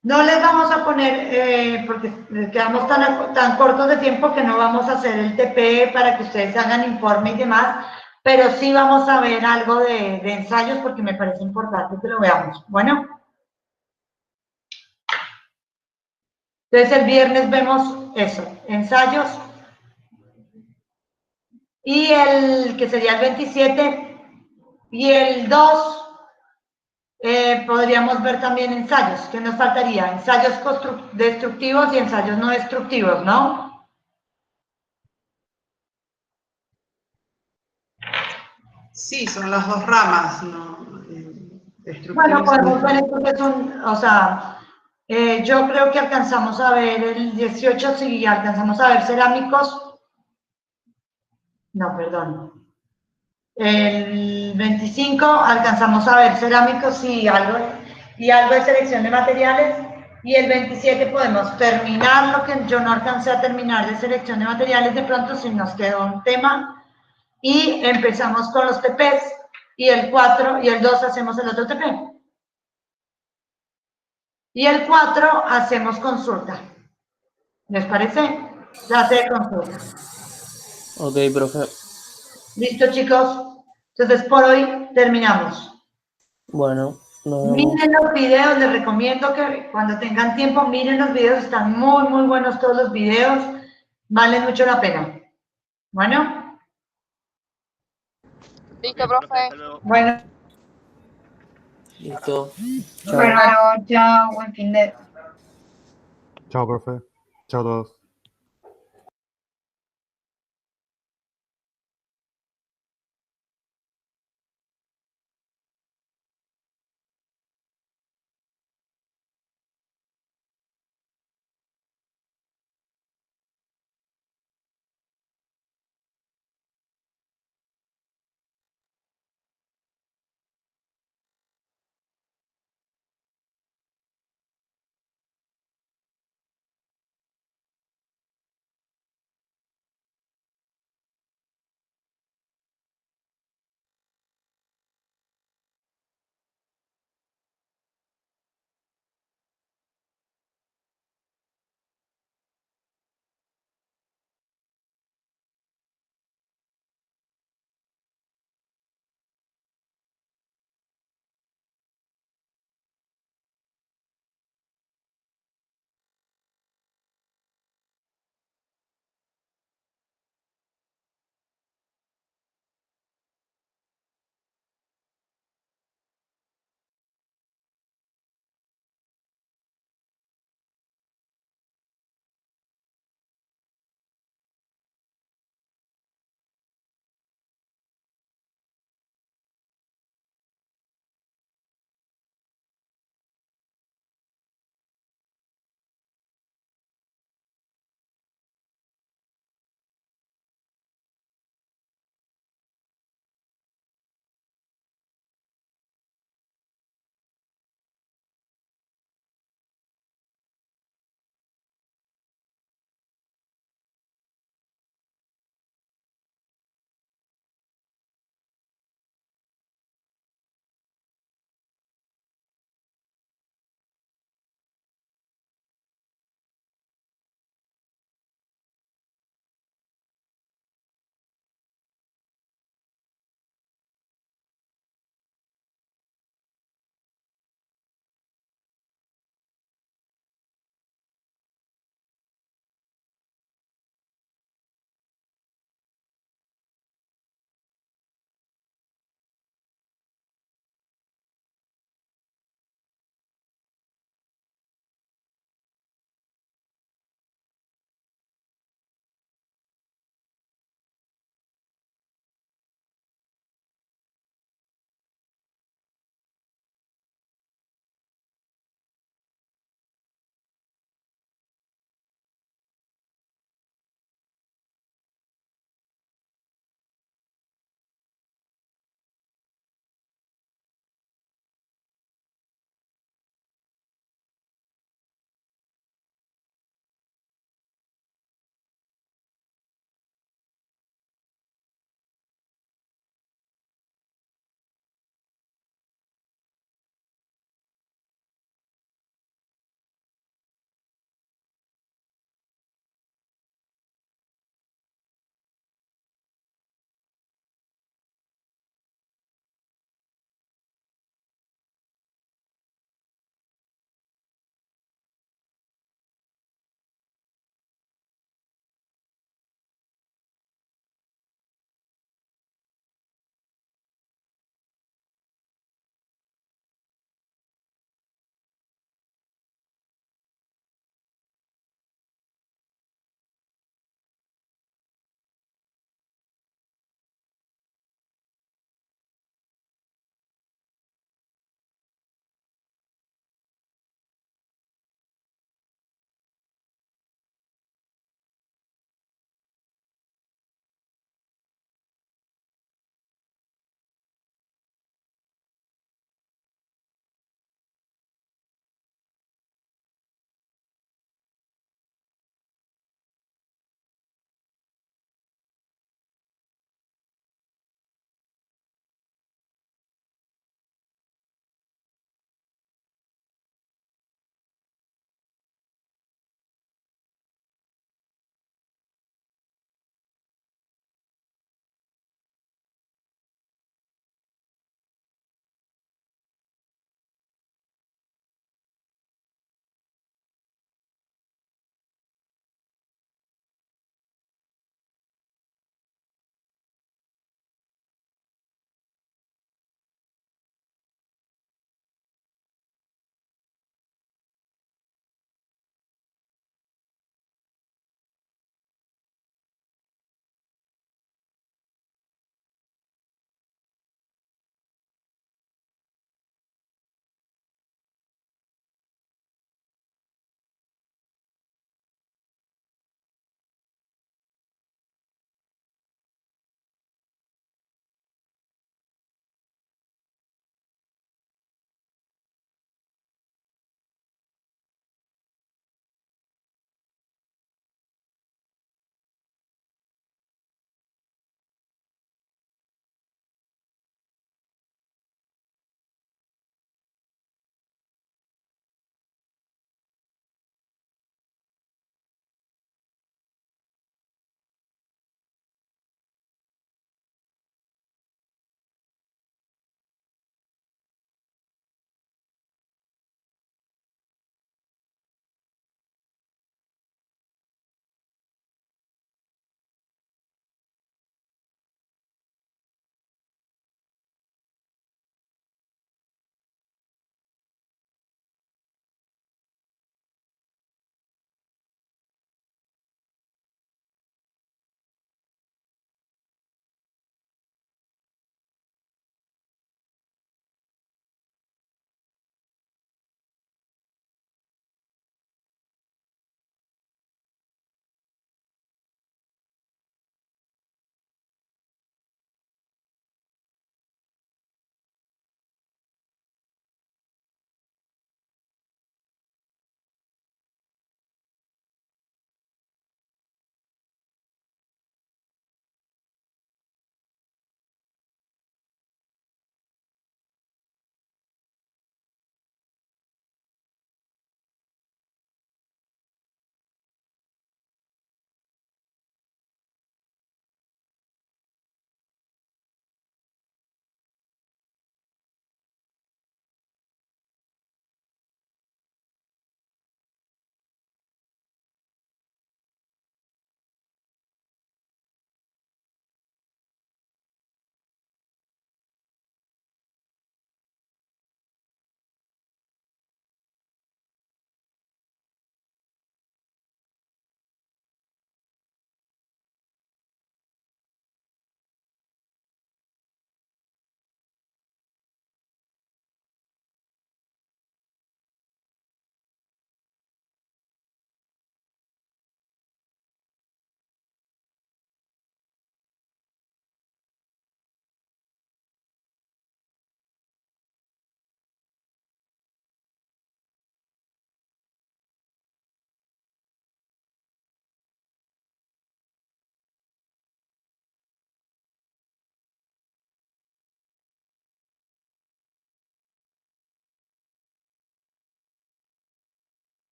No les vamos a poner, porque quedamos tan cortos de tiempo que no vamos a hacer el TP para que ustedes hagan informe y demás, pero sí vamos a ver algo de ensayos porque me parece importante que lo veamos. Bueno. Entonces el viernes vemos eso, ensayos. Y el que sería el 27 y el 2 podríamos ver también ensayos. ¿Qué nos faltaría? Ensayos destructivos y ensayos no destructivos, ¿no? Sí, son las dos ramas, ¿no? Bueno, podemos ver entonces o sea, yo creo que alcanzamos a ver el 18, si alcanzamos a ver cerámicos. No, perdón. El 25 alcanzamos a ver cerámicos y algo de selección de materiales. Y el 27 podemos terminar lo que yo no alcancé a terminar de selección de materiales de pronto si nos quedó un tema. Y empezamos con los TPs. Y el 4 y el 2 hacemos el otro TP. Y el 4 hacemos consulta. ¿Les parece? Clase de consulta. Ok, profe. ¿Listo, chicos? Entonces, por hoy terminamos. Bueno, nos vemos. Miren los videos, les recomiendo que cuando tengan tiempo miren los videos, están muy, muy buenos todos los videos, valen mucho la pena. Bueno. Listo, profe. Hasta luego. Bueno. Listo. Chao. Bueno, chao, buen fin de... Chao, profe. Chao a todos.